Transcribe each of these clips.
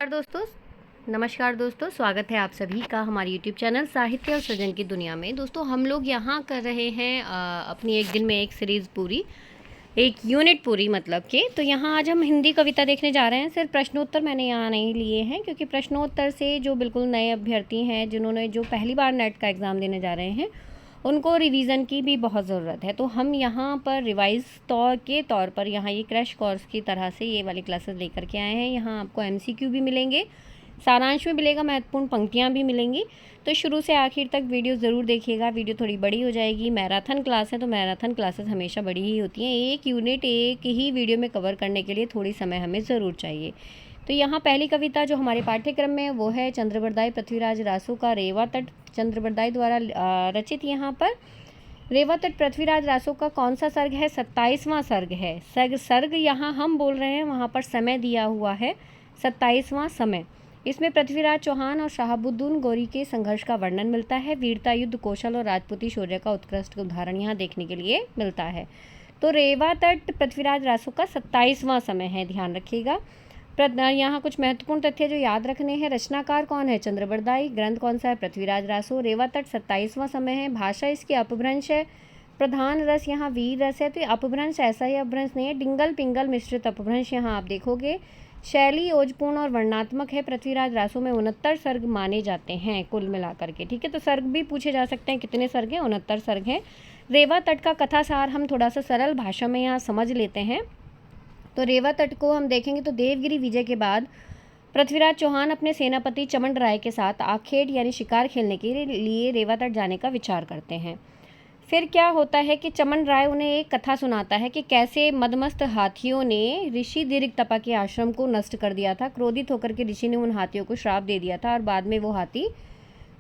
नमस्कार दोस्तों, स्वागत है आप सभी का हमारे यूट्यूब चैनल साहित्य और सृजन की दुनिया में। दोस्तों, हम लोग यहाँ कर रहे हैं अपनी एक दिन में एक सीरीज़ पूरी, एक यूनिट पूरी मतलब कि। तो यहाँ आज हम हिंदी कविता देखने जा रहे हैं। सिर्फ प्रश्नोत्तर मैंने यहाँ नहीं लिए हैं, क्योंकि प्रश्नोत्तर से जो बिल्कुल नए अभ्यर्थी हैं, जिन्होंने जो पहली बार नेट का एग्ज़ाम देने जा रहे हैं, उनको रिवीजन की भी बहुत ज़रूरत है। तो हम यहाँ पर रिवाइज तौर पर यहाँ ये क्रैश कोर्स की तरह से ये वाली क्लासेस लेकर के आए हैं। यहाँ आपको एमसीक्यू भी मिलेंगे, सारांश में मिलेगा, महत्वपूर्ण पंक्तियाँ भी मिलेंगी। तो शुरू से आखिर तक वीडियो ज़रूर देखिएगा। वीडियो थोड़ी बड़ी हो जाएगी, मैराथन क्लास है, तो मैराथन क्लासेस हमेशा बड़ी ही होती हैं। एक यूनिट एक ही वीडियो में कवर करने के लिए थोड़ी समय हमें ज़रूर चाहिए। तो यहाँ पहली कविता जो हमारे पाठ्यक्रम में वो है चंद्रबरदाई पृथ्वीराज रासू का रेवा तट, चंद्रबरदाई द्वारा रचित। यहाँ पर रेवा तट पृथ्वीराज रासू का कौन सा सर्ग है? 27वां सर्ग है। सर्ग यहाँ हम बोल रहे हैं, वहाँ पर समय दिया हुआ है 27वां समय। इसमें पृथ्वीराज चौहान और शहाबुद्दीन गौरी के संघर्ष का वर्णन मिलता है। वीरता, युद्ध कौशल और राजपूती शौर्य का उत्कृष्ट उदाहरण यहाँ देखने के लिए मिलता है। तो रेवा तट पृथ्वीराज रासू का 27वां समय है, ध्यान रखिएगा। यहाँ कुछ महत्वपूर्ण तथ्य जो याद रखने हैं। रचनाकार कौन है? चंद्रबरदाई। ग्रंथ कौन सा है? पृथ्वीराज रासू। रेवा तट 27वां समय है। भाषा इसकी अपभ्रंश है। प्रधान रस यहाँ वीर रस है, तो अपभ्रंश ऐसा ही अपभ्रंश नहीं है, डिंगल पिंगल मिश्रित अपभ्रंश यहाँ आप देखोगे। शैली ओजपूर्ण और वर्णनात्मक है। पृथ्वीराज रासू में 69 सर्ग माने जाते हैं कुल मिलाकर के, ठीक है। तो सर्ग भी पूछे जा सकते हैं, कितने सर्ग हैं? 69 सर्ग हैं। रेवा तट का कथासार हम थोड़ा सा सरल भाषा में यहाँ समझ लेते हैं। तो रेवा तट को हम देखेंगे तो देवगिरी विजय के बाद पृथ्वीराज चौहान अपने सेनापति चमन राय के साथ आखेट यानी शिकार खेलने के लिए रेवा तट जाने का विचार करते हैं। फिर क्या होता है कि चमन राय उन्हें एक कथा सुनाता है कि कैसे मदमस्त हाथियों ने ऋषि दीर्घतपा के आश्रम को नष्ट कर दिया था। क्रोधित होकर के ऋषि ने उन हाथियों को श्राप दे दिया था और बाद में वो हाथी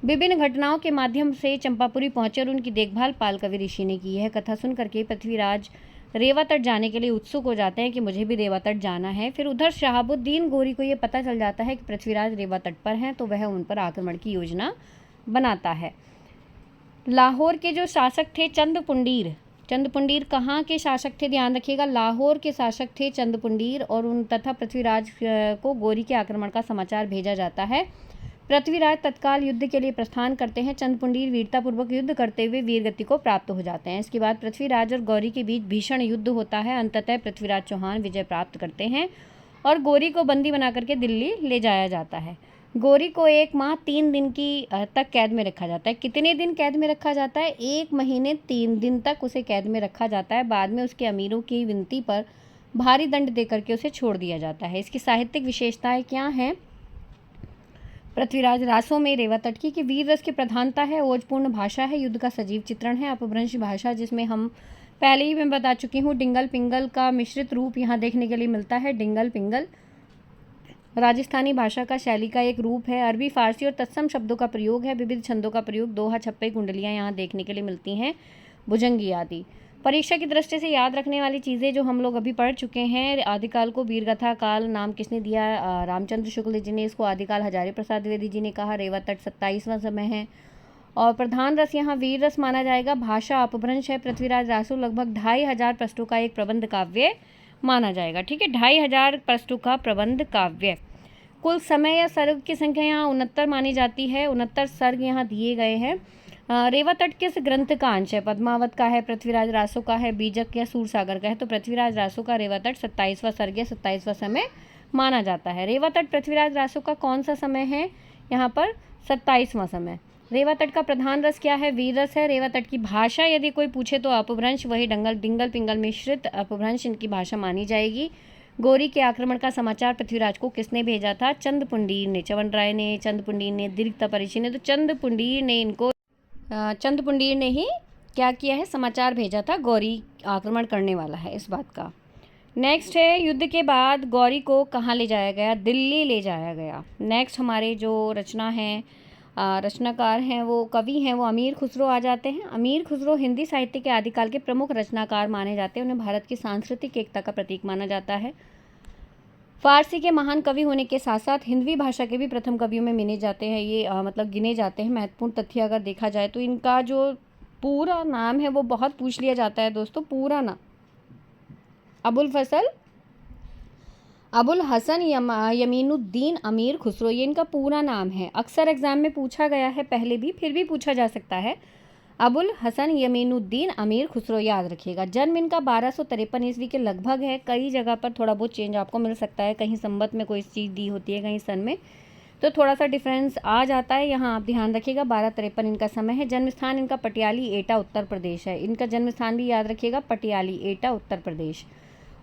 विभिन्न घटनाओं के माध्यम से चंपापुरी पहुंचे और उनकी देखभाल पाल कवि ऋषि ने की। यह कथा सुन करके पृथ्वीराज रेवा तट जाने के लिए उत्सुक हो जाते हैं कि मुझे भी रेवा तट जाना है। फिर उधर शहाबुद्दीन गौरी को ये पता चल जाता है कि पृथ्वीराज रेवा तट पर हैं, तो वह उन पर आक्रमण की योजना बनाता है। लाहौर के जो शासक थे चंदपुंडीर कहाँ के शासक थे? ध्यान रखिएगा, लाहौर के शासक थे चंदपुंडीर, और उन तथा पृथ्वीराज को गौरी के आक्रमण का समाचार भेजा जाता है। पृथ्वीराज तत्काल युद्ध के लिए प्रस्थान करते हैं। चंदपुंडीर वीरतापूर्वक युद्ध करते हुए वीरगति को प्राप्त हो जाते हैं। इसके बाद पृथ्वीराज और गौरी के बीच भीषण युद्ध होता है। अंततः पृथ्वीराज चौहान विजय प्राप्त करते हैं और गौरी को बंदी बना करके दिल्ली ले जाया जाता है। गौरी को 1 माह 3 दिन की तक कैद में रखा जाता है। कितने दिन कैद में रखा जाता है? 1 महीने 3 दिन तक उसे कैद में रखा जाता है। बाद में उसके अमीरों की विनती पर भारी दंड देकर के उसे छोड़ दिया जाता है। इसकी साहित्यिक विशेषताएं क्या हैं पृथ्वीराज रासू में रेवा तट की? कि वीर रस की प्रधानता है, ओजपूर्ण भाषा है, युद्ध का सजीव चित्रण है, अपभ्रंश भाषा जिसमें हम पहले ही मैं बता चुकी हूँ, डिंगल पिंगल का मिश्रित रूप यहाँ देखने के लिए मिलता है। डिंगल पिंगल राजस्थानी भाषा का शैली का एक रूप है। अरबी, फारसी और तत्सम शब्दों का प्रयोग है। विविध छंदों का प्रयोग, दोहा, छप्पे, कुंडलियाँ यहाँ देखने के लिए मिलती हैं, भुजंगी आदि। परीक्षा की दृष्टि से याद रखने वाली चीज़ें जो हम लोग अभी पढ़ चुके हैं। आदिकाल को वीरगाथा काल नाम किसने दिया? रामचंद्र शुक्ल जी ने इसको आदिकाल हजारी प्रसाद द्विवेदी जी ने कहा। रेवा तट 27वां समय है और प्रधान रस यहाँ वीर रस माना जाएगा। भाषा अपभ्रंश है। पृथ्वीराज रासू लगभग 2500 पृष्ठों का एक प्रबंध काव्य माना जाएगा, ठीक है, 2500 पृष्ठों का प्रबंध काव्य। कुल समय या सर्ग की संख्या यहाँ 69 मानी जाती है। 69 सर्ग यहाँ दिए गए हैं। रेवा तट किस ग्रंथ का अंश है? पद्मावत का है, पृथ्वीराज रासू का है, बीजक या सूरसागर का है? तो पृथ्वीराज रासू का रेवा तट 27वां सर्ग या 27वां समय माना जाता है। रेवा तट पृथ्वीराज रासू का कौन सा समय है? यहाँ पर 27वां समय। रेवा तट का प्रधान रस क्या है? वीर रस है। रेवा तट की भाषा यदि कोई पूछे तो अपभ्रंश, वही डिंगल पिंगल मिश्रित अपभ्रंश इनकी भाषा मानी जाएगी। गौरी के आक्रमण का समाचार पृथ्वीराज को किसने भेजा था? चंदपुंडीर ने, चमन राय ने, चंदपुंडीर ने, दीर्घतपा ऋषि ने। तो चंदपुंडीर ने ही क्या किया है? समाचार भेजा था, गौरी आक्रमण करने वाला है इस बात का। नेक्स्ट है, युद्ध के बाद गौरी को कहाँ ले जाया गया? दिल्ली ले जाया गया। नेक्स्ट हमारे जो रचनाकार हैं, वो कवि हैं, वो अमीर खुसरो आ जाते हैं। अमीर खुसरो हिंदी साहित्य के आदिकाल के प्रमुख रचनाकार माने जाते हैं। उन्हें भारत की सांस्कृतिक एकता का प्रतीक माना जाता है। फारसी के महान कवि होने के साथ साथ हिंदी भाषा के भी प्रथम कवियों में गिने जाते हैं। ये मतलब गिने जाते हैं। महत्वपूर्ण तथ्य अगर देखा जाए तो इनका जो पूरा नाम है वो बहुत पूछ लिया जाता है दोस्तों। पूरा नाम अबुल फजल अबुल हसन यमीनुद्दीन अमीर खुसरो, ये इनका पूरा नाम है। अक्सर एग्जाम में पूछा गया है पहले भी, फिर भी पूछा जा सकता है। अबुल हसन यमीनुद्दीन अमीर खुसरो, याद रखिएगा। जन्म इनका 1253 ईस्वी के लगभग है। कई जगह पर थोड़ा बहुत चेंज आपको मिल सकता है, कहीं संवत में कोई चीज़ दी होती है, कहीं सन में, तो थोड़ा सा डिफरेंस आ जाता है। यहाँ आप ध्यान रखिएगा। 1253 इनका समय है। जन्म स्थान इनका पटियाली एटा उत्तर प्रदेश है। इनका जन्म स्थान भी याद रखिएगा, पटियाली एटा उत्तर प्रदेश।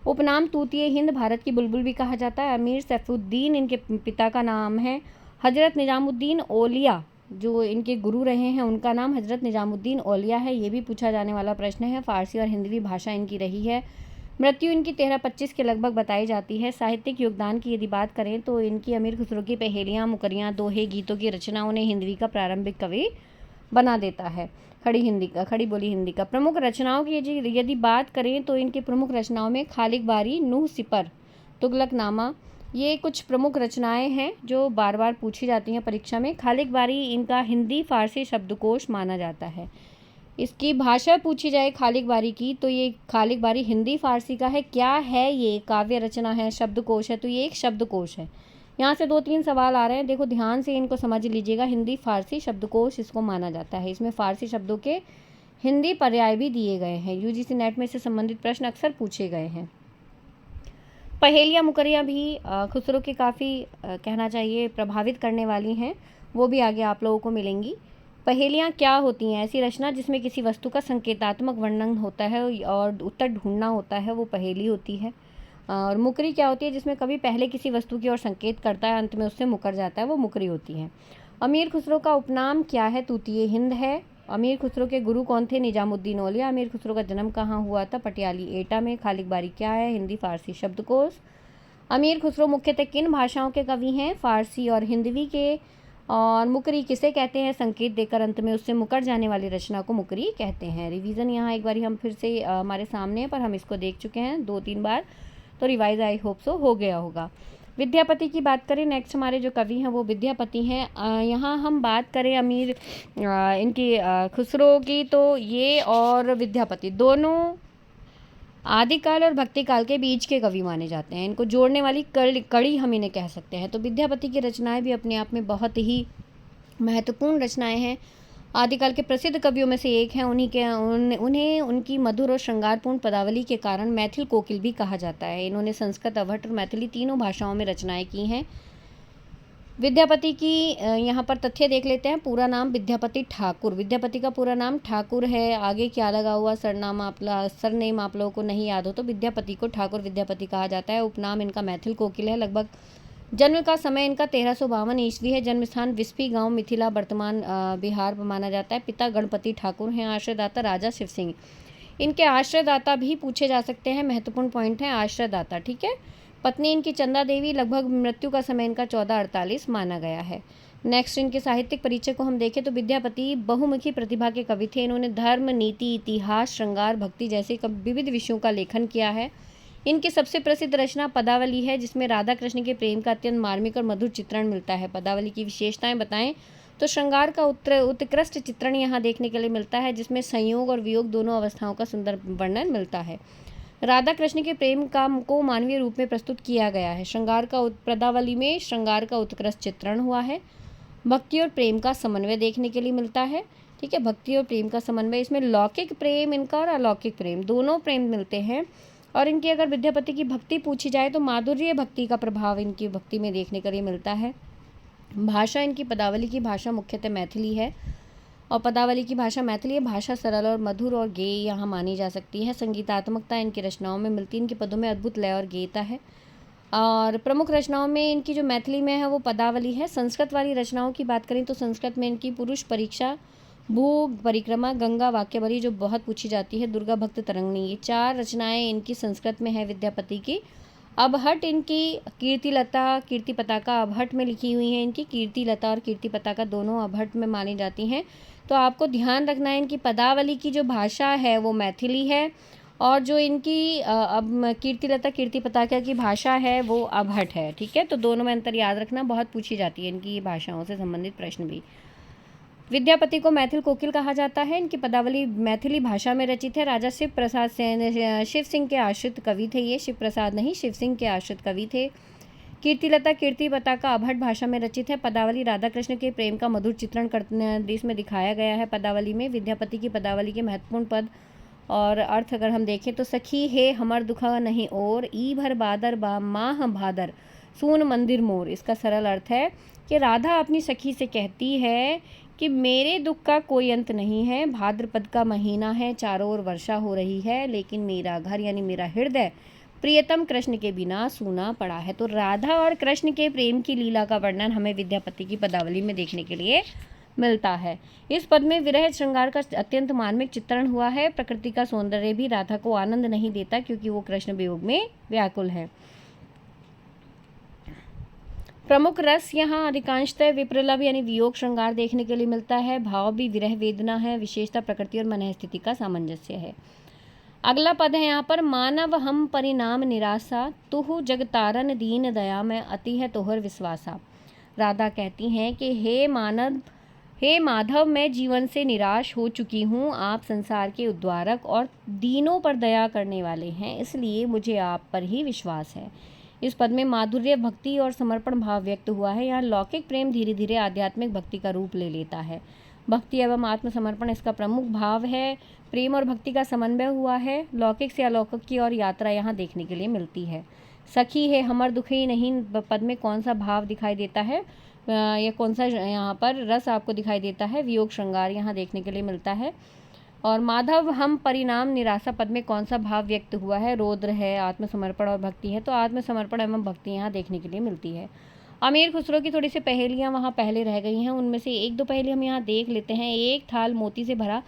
उपनाम तूतीय हिंद, भारत की बुलबुल भी कहा जाता है। अमीर सैफुद्दीन इनके पिता का नाम है। हजरत निजामुद्दीन औलिया, जो इनके गुरु रहे हैं, उनका नाम हजरत निजामुद्दीन औलिया है। ये भी पूछा जाने वाला प्रश्न है। फारसी और हिंदी भाषा इनकी रही है। मृत्यु इनकी 1325 के लगभग बताई जाती है। साहित्यिक योगदान की यदि बात करें तो इनकी अमीर खुसरो की पहेलियाँ, मुकरियाँ, दोहे, गीतों की रचनाओं ने हिंदवी का प्रारंभिक कवि बना देता है। खड़ी बोली हिंदी का। प्रमुख रचनाओं की यदि बात करें तो इनकी प्रमुख रचनाओं में खालिक बारी, नूह सिपर, तुगलकनामा, ये कुछ प्रमुख रचनाएं हैं जो बार बार पूछी जाती हैं परीक्षा में। खालिक बारी इनका हिंदी फारसी शब्दकोश माना जाता है। इसकी भाषा पूछी जाए खालिक बारी की, तो ये खालिक बारी हिंदी फारसी का है। क्या है ये? काव्य रचना है, शब्दकोश है, तो ये एक शब्दकोश है। यहाँ से 2-3 सवाल आ रहे हैं, देखो ध्यान से इनको समझ लीजिएगा। हिंदी फारसी शब्दकोश इसको माना जाता है। इसमें फारसी शब्दों के हिंदी पर्याय भी दिए गए हैं। यूजीसी नेट में इससे संबंधित प्रश्न अक्सर पूछे गए हैं। पहेलियाँ, मुकरियाँ भी खुसरो के काफ़ी कहना चाहिए प्रभावित करने वाली हैं, वो भी आगे आप लोगों को मिलेंगी। पहेलियाँ क्या होती हैं? ऐसी रचना जिसमें किसी वस्तु का संकेतात्मक वर्णन होता है और उत्तर ढूंढना होता है, वो पहेली होती है। और मुकरी क्या होती है? जिसमें कभी पहले किसी वस्तु की ओर संकेत करता है, अंत में उससे मुकर जाता है, वो मुकरी होती है। अमीर खुसरो का उपनाम क्या है? तूतीय हिंद है। अमीर खुसरो के गुरु कौन थे? निजामुद्दीन औलिया। अमीर खुसरो का जन्म कहाँ हुआ था? पटियाली एटा में। खालिक बारी क्या है? हिंदी फारसी शब्दकोश। अमीर खुसरो मुख्यतः किन भाषाओं के कवि हैं? फारसी और हिंदवी के। और मुकरी किसे कहते हैं? संकेत देकर अंत में उससे मुकर जाने वाली रचना को मुकरी कहते हैं। रिवीजन यहाँ एक बार हम फिर से हमारे सामने है, पर हम इसको देख चुके हैं 2-3 बार, तो रिवाइज आई होप सो हो गया होगा। विद्यापति की बात करें, नेक्स्ट हमारे जो कवि हैं वो विद्यापति हैं। यहाँ हम बात करें अमीर इनकी खुसरो की, तो ये और विद्यापति दोनों आदिकाल और भक्ति काल के बीच के कवि माने जाते हैं। इनको जोड़ने वाली कड़ी हम इन्हें कह सकते हैं। तो विद्यापति की रचनाएं भी अपने आप में बहुत ही महत्वपूर्ण रचनाएं हैं। आदिकाल के प्रसिद्ध कवियों में से एक हैं। उन्हें उनकी मधुर और श्रृंगारपूर्ण पदावली के कारण मैथिल कोकिल भी कहा जाता है। इन्होंने संस्कृत, अवहट और मैथिली तीनों भाषाओं में रचनाएं की हैं। विद्यापति की यहाँ पर तथ्य देख लेते हैं। पूरा नाम विद्यापति ठाकुर। विद्यापति का पूरा नाम ठाकुर है। आगे क्या लगा हुआ सरनेम आप लोगों को नहीं याद हो तो विद्यापति को ठाकुर विद्यापति कहा जाता है। उपनाम इनका मैथिल कोकिल है। लगभग जन्म का समय इनका 1352 ईस्वी है। जन्म स्थान विस्पी गांव, मिथिला, वर्तमान बिहार माना जाता है। पिता गणपति ठाकुर हैं। आश्रयदाता राजा शिव सिंह। इनके आश्रयदाता भी पूछे जा सकते हैं, महत्वपूर्ण पॉइंट है आश्रयदाता, ठीक है। पत्नी इनकी चंदा देवी। लगभग मृत्यु का समय इनका 1448 माना गया है। नेक्स्ट इनके साहित्यिक परिचय को हम देखें तो विद्यापति बहुमुखी प्रतिभा के कवि थे। इन्होंने धर्म, नीति, इतिहास, श्रृंगार, भक्ति जैसे विविध विषयों का लेखन किया है। इनकी सबसे प्रसिद्ध रचना पदावली है, जिसमें राधा कृष्ण के प्रेम का अत्यंत मार्मिक और मधुर चित्रण मिलता है। पदावली की विशेषताएं बताएं तो श्रृंगार का उत्कृष्ट चित्रण यहाँ देखने के लिए मिलता है, जिसमें संयोग और वियोग दोनों अवस्थाओं का सुंदर वर्णन मिलता है। राधा कृष्ण के प्रेम को मानवीय रूप में प्रस्तुत किया गया है। पदावली में श्रृंगार का उत्कृष्ट चित्रण हुआ है। भक्ति और प्रेम का समन्वय देखने के लिए मिलता है, ठीक है। भक्ति और प्रेम का समन्वय, इसमें लौकिक प्रेम इनका और अलौकिक प्रेम दोनों प्रेम मिलते हैं। और इनकी अगर विद्यापति की भक्ति पूछी जाए तो माधुर्य भक्ति का प्रभाव इनकी भक्ति में देखने के लिए मिलता है। भाषा इनकी पदावली की भाषा मुख्यतः मैथिली है और पदावली की भाषा मैथिली है। भाषा सरल और मधुर और गेय यहाँ मानी जा सकती है। संगीतात्मकता इनकी रचनाओं में मिलती है। इनके पदों में अद्भुत लय और गेयता है। और प्रमुख रचनाओं में इनकी जो मैथिली में है वो पदावली है। संस्कृत वाली रचनाओं की बात करें तो संस्कृत में इनकी पुरुष परीक्षा, भू परिक्रमा, गंगा वाक्यवली जो बहुत पूछी जाती है, दुर्गा भक्त तरंगिणी, ये 4 रचनाएं इनकी संस्कृत में है विद्यापति की। अबहट इनकी कीर्तिलता, कीर्ति पताका अबहट में लिखी हुई है। इनकी कीर्तिलता और कीर्ति पताका दोनों अबहट में मानी जाती हैं। तो आपको ध्यान रखना है इनकी पदावली की जो भाषा है वो मैथिली है और जो इनकी कीर्तिलता, कीर्ति पताका की भाषा है वो अबहट है, ठीक है। तो दोनों में अंतर याद रखना, बहुत पूछी जाती है इनकी भाषाओं से संबंधित प्रश्न भी। विद्यापति को मैथिल कोकिल कहा जाता है। इनकी पदावली मैथिली भाषा में रचित है। राजा शिव प्रसाद सेन शिव सिंह के आश्रित कवि थे। ये शिव प्रसाद नहीं, शिव सिंह के आश्रित कवि थे। कीर्तिलता कीर्ति पताका अभट भाषा में रचित है। पदावली राधा कृष्ण के प्रेम का मधुर चित्रण करने इसमें दिखाया गया है। पदावली में विद्यापति की पदावली के महत्वपूर्ण पद और अर्थ अगर हम देखें तो सखी है हमर दुखा नहीं और ई भर बादर बा माह भादर सून मंदिर मोर। इसका सरल अर्थ है कि राधा अपनी सखी से कहती है कि मेरे दुख का कोई अंत नहीं है, भाद्रपद का महीना है, चारों ओर वर्षा हो रही है, लेकिन मेरा घर यानी मेरा हृदय प्रियतम कृष्ण के बिना सूना पड़ा है। तो राधा और कृष्ण के प्रेम की लीला का वर्णन हमें विद्यापति की पदावली में देखने के लिए मिलता है। इस पद में विरह श्रृंगार का अत्यंत मार्मिक चित्रण हुआ है। प्रकृति का सौंदर्य भी राधा को आनंद नहीं देता क्योंकि वो कृष्ण वियोग में व्याकुल है। प्रमुख रस यहाँ अधिकांशतः विप्रलभ यानी वियोग श्रृंगार देखने के लिए मिलता है। भाव भी विरह वेदना है। विशेषता प्रकृति और मन स्थिति का सामंजस्य है। अगला पद है यहाँ पर, मानव हम परिणाम निराशा तुहु जगतारन दीन दया में अति है तोहर विश्वासा। राधा कहती हैं कि हे माधव, मैं जीवन से निराश हो चुकी हूँ। आप संसार के उद्धारक और दीनों पर दया करने वाले हैं, इसलिए मुझे आप पर ही विश्वास है। इस पद में माधुर्य, भक्ति और समर्पण भाव व्यक्त हुआ है। यहाँ लौकिक प्रेम धीरे धीरे आध्यात्मिक भक्ति का रूप ले लेता है। भक्ति एवं आत्मसमर्पण इसका प्रमुख भाव है। प्रेम और भक्ति का समन्वय हुआ है। लौकिक से अलौकिक की और यात्रा यहाँ देखने के लिए मिलती है। सखी है हमर दुखी नहीं पद में कौन सा भाव दिखाई देता है या कौन सा यहाँ पर रस आपको दिखाई देता है? वियोग श्रृंगार यहाँ देखने के लिए मिलता है। और माधव हम परिणाम निराशा पद में कौन सा भाव व्यक्त हुआ है? रौद्र है, आत्मसमर्पण और भक्ति है। तो आत्मसमर्पण एवं भक्ति यहाँ देखने के लिए मिलती है। अमीर खुसरो की थोड़ी सी पहेलियाँ वहाँ पहले रह गई हैं, उनमें से एक दो पहेली हम यहाँ देख लेते हैं। एक थाल मोती से भरा,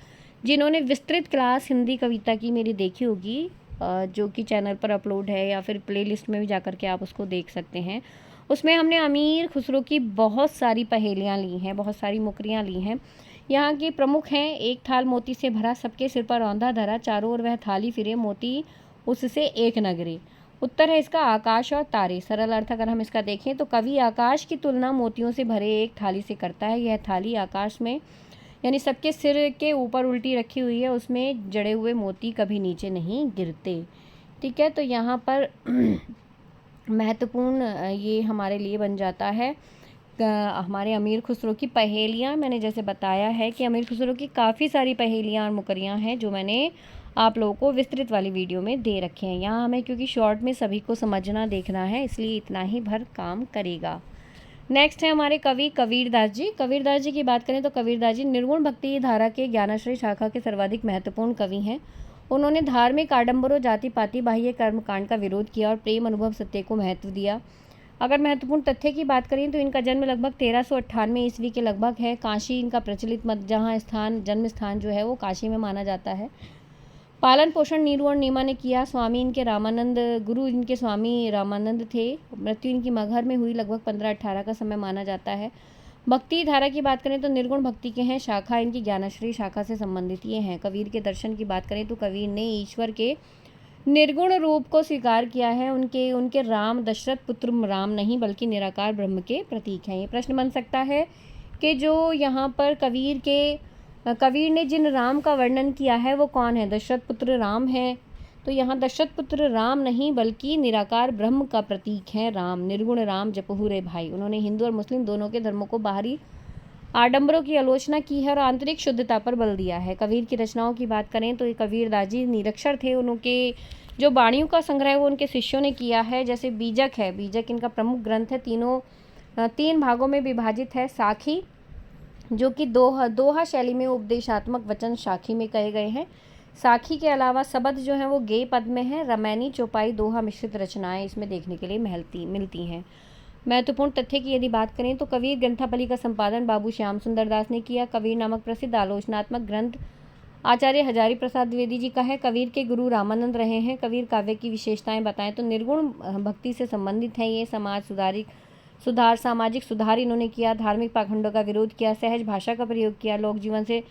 जिन्होंने विस्तृत क्लास हिंदी कविता की मेरी देखी होगी, जो कि चैनल पर अपलोड है या फिर प्लेलिस्ट में भी जाकर के आप उसको देख सकते हैं। उसमें हमने अमीर खुसरो की बहुत सारी पहेलियाँ ली हैं, बहुत सारी मुकरियाँ ली हैं। यहाँ की प्रमुख हैं, एक थाल मोती से भरा, सबके सिर पर औंधा धरा, चारों ओर वह थाली फिरे, मोती उससे एक न गिरे। उत्तर है इसका आकाश और तारे। सरल अर्थ अगर हम इसका देखें तो कवि आकाश की तुलना मोतियों से भरे एक थाली से करता है। यह थाली आकाश में यानी सबके सिर के ऊपर उल्टी रखी हुई है, उसमें जड़े हुए मोती कभी नीचे नहीं गिरते। ठीक है, तो यहाँ पर महत्वपूर्ण ये हमारे लिए बन जाता है हमारे अमीर खुसरो की पहेलियाँ। मैंने जैसे बताया है कि अमीर खुसरो की काफ़ी सारी पहेलियाँ और मुकरियाँ हैं जो मैंने आप लोगों को विस्तृत वाली वीडियो में दे रखे हैं। यहाँ हमें क्योंकि शॉर्ट में सभी को समझना देखना है, इसलिए इतना ही भर काम करेगा। नेक्स्ट है हमारे कवि कबीरदास जी। कबीरदास जी की बात करें तो कबीरदास जी निर्गुण भक्ति धारा के ज्ञानाश्रय शाखा के सर्वाधिक महत्वपूर्ण कवि हैं। उन्होंने धार्मिक आडंबरों, जाति पाति, बाह्य कर्मकांड का विरोध किया और प्रेम, अनुभव, सत्य को महत्व दिया। अगर महत्वपूर्ण तथ्य की बात करें तो इनका जन्म लगभग 1398 ईस्वी के लगभग है। काशी इनका प्रचलित मत, जहाँ जन्म स्थान जो है वो काशी में माना जाता है। पालन पोषण नीरू और नीमा ने किया। स्वामी इनके रामानंद, गुरु इनके स्वामी रामानंद थे। मृत्यु इनकी मगहर में हुई लगभग 1518 का समय माना जाता है। भक्ति धारा की बात करें तो निर्गुण भक्ति के हैं। शाखा इनकी ज्ञानाश्रय शाखा से संबंधित ये हैं। कबीर के दर्शन की बात करें तो कबीर ने ईश्वर के निर्गुण रूप को स्वीकार किया है। उनके राम दशरथ पुत्र राम नहीं बल्कि निराकार ब्रह्म के प्रतीक हैं। ये प्रश्न बन सकता है कि जो यहाँ पर कबीर ने जिन राम का वर्णन किया है वो कौन है? दशरथ पुत्र राम है। तो यहाँ दशरथ पुत्र राम नहीं बल्कि निराकार ब्रह्म का प्रतीक है राम। निर्गुण राम जपहु रे भाई। उन्होंने हिंदू और मुस्लिम दोनों के धर्मों को बाहरी आडंबरों की आलोचना की है और आंतरिक शुद्धता पर बल दिया है। कबीर की रचनाओं की बात करें तो ये कबीरदास जी निरक्षर थे। उनके जो वाणियों का संग्रह है वो उनके शिष्यों ने किया है। जैसे बीजक है, बीजक इनका प्रमुख ग्रंथ है। तीन भागों में विभाजित है। साखी जो कि दोहा शैली में उपदेशात्मक वचन साखी में कहे गए हैं। साखी के अलावा शब्द जो हैं वो गेय पद में है। रमैनी, चौपाई, दोहा मिश्रित रचनाएं इसमें देखने के लिए मिलती हैं। महत्वपूर्ण तथ्य की यदि बात करें तो कबीर ग्रंथावली का संपादन बाबू श्याम सुंदर दास ने किया। कबीर नामक प्रसिद्ध आलोचनात्मक ग्रंथ आचार्य हजारी प्रसाद द्विवेदी जी का है। कबीर के गुरु रामानंद रहे हैं। कबीर काव्य की विशेषताएं बताएं तो निर्गुण भक्ति से संबंधित है। ये सुधार, सामाजिक सुधार इन्होंने किया। धार्मिक पाखंडों का विरोध किया। सहज भाषा का प्रयोग किया। लोक जीवन से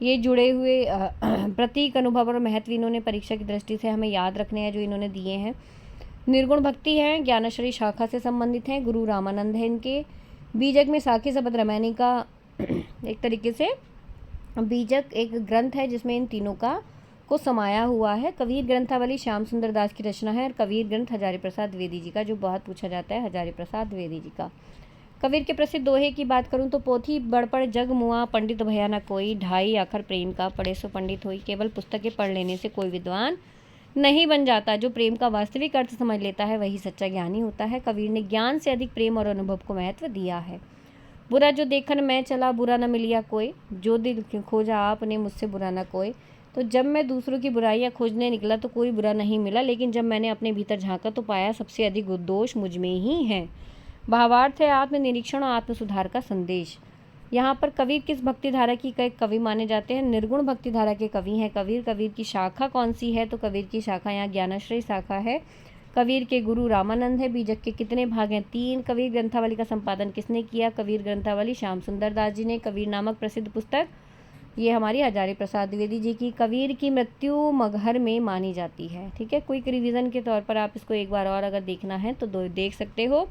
ये जुड़े हुए प्रतीक, अनुभव और महत्व इन्होंने परीक्षा की दृष्टि से हमें याद रखने हैं जो इन्होंने दिए हैं। निर्गुण भक्ति है, ज्ञानाश्रय शाखा से संबंधित हैं। गुरु रामानंद है इनके। बीजक में साखी, शब्द, रमैनी का एक तरीके से बीजक एक ग्रंथ है जिसमें इन तीनों का को समाया हुआ है। कबीर ग्रंथावली श्याम सुंदर दास की रचना है और कबीर ग्रंथ हजारी प्रसाद द्विवेदी जी का, जो बहुत पूछा जाता है, हजारी प्रसाद द्विवेदी जी का। कबीर के प्रसिद्ध दोहे की बात करूं तो पोथी बड़पड़ जग मुआ, पंडित भया न कोई, ढाई आखर प्रेम का, पढ़े सो पंडित होई। केवल पुस्तकें पढ़ लेने से कोई विद्वान नहीं बन जाता। जो प्रेम का वास्तविक अर्थ समझ लेता है वही सच्चा ज्ञानी होता है। कबीर ने ज्ञान से अधिक प्रेम और अनुभव को महत्व दिया है। बुरा जो देखन मैं चला, बुरा न मिलिया कोई, जो दिल खोजा आपने मुझसे बुरा न कोई। तो जब मैं दूसरों की बुराइयां खोजने निकला तो कोई बुरा नहीं मिला, लेकिन जब मैंने अपने भीतर झांका तो पाया सबसे अधिक दोष मुझ में ही है। भावार्थ है आत्मनिरीक्षण और आत्म सुधार का संदेश। यहाँ पर कबीर किस भक्ति धारा की कवि माने जाते हैं? निर्गुण भक्ति धारा के कवि हैं कबीर। कबीर की शाखा कौन सी है? तो कबीर की शाखा यहाँ ज्ञानाश्रय शाखा है। कबीर के गुरु रामानंद है। बीजक के कितने भाग हैं? 3। कबीर ग्रंथावली का संपादन किसने किया? कबीर ग्रंथावली श्याम सुंदर दास जी ने। कबीर नामक प्रसिद्ध पुस्तक ये हमारी हजारी प्रसाद द्विवेदी जी की। कबीर की मृत्यु मगहर में मानी जाती है। ठीक है, क्विक रिवीजन के तौर पर आप इसको एक बार और अगर देखना है तो देख सकते हो।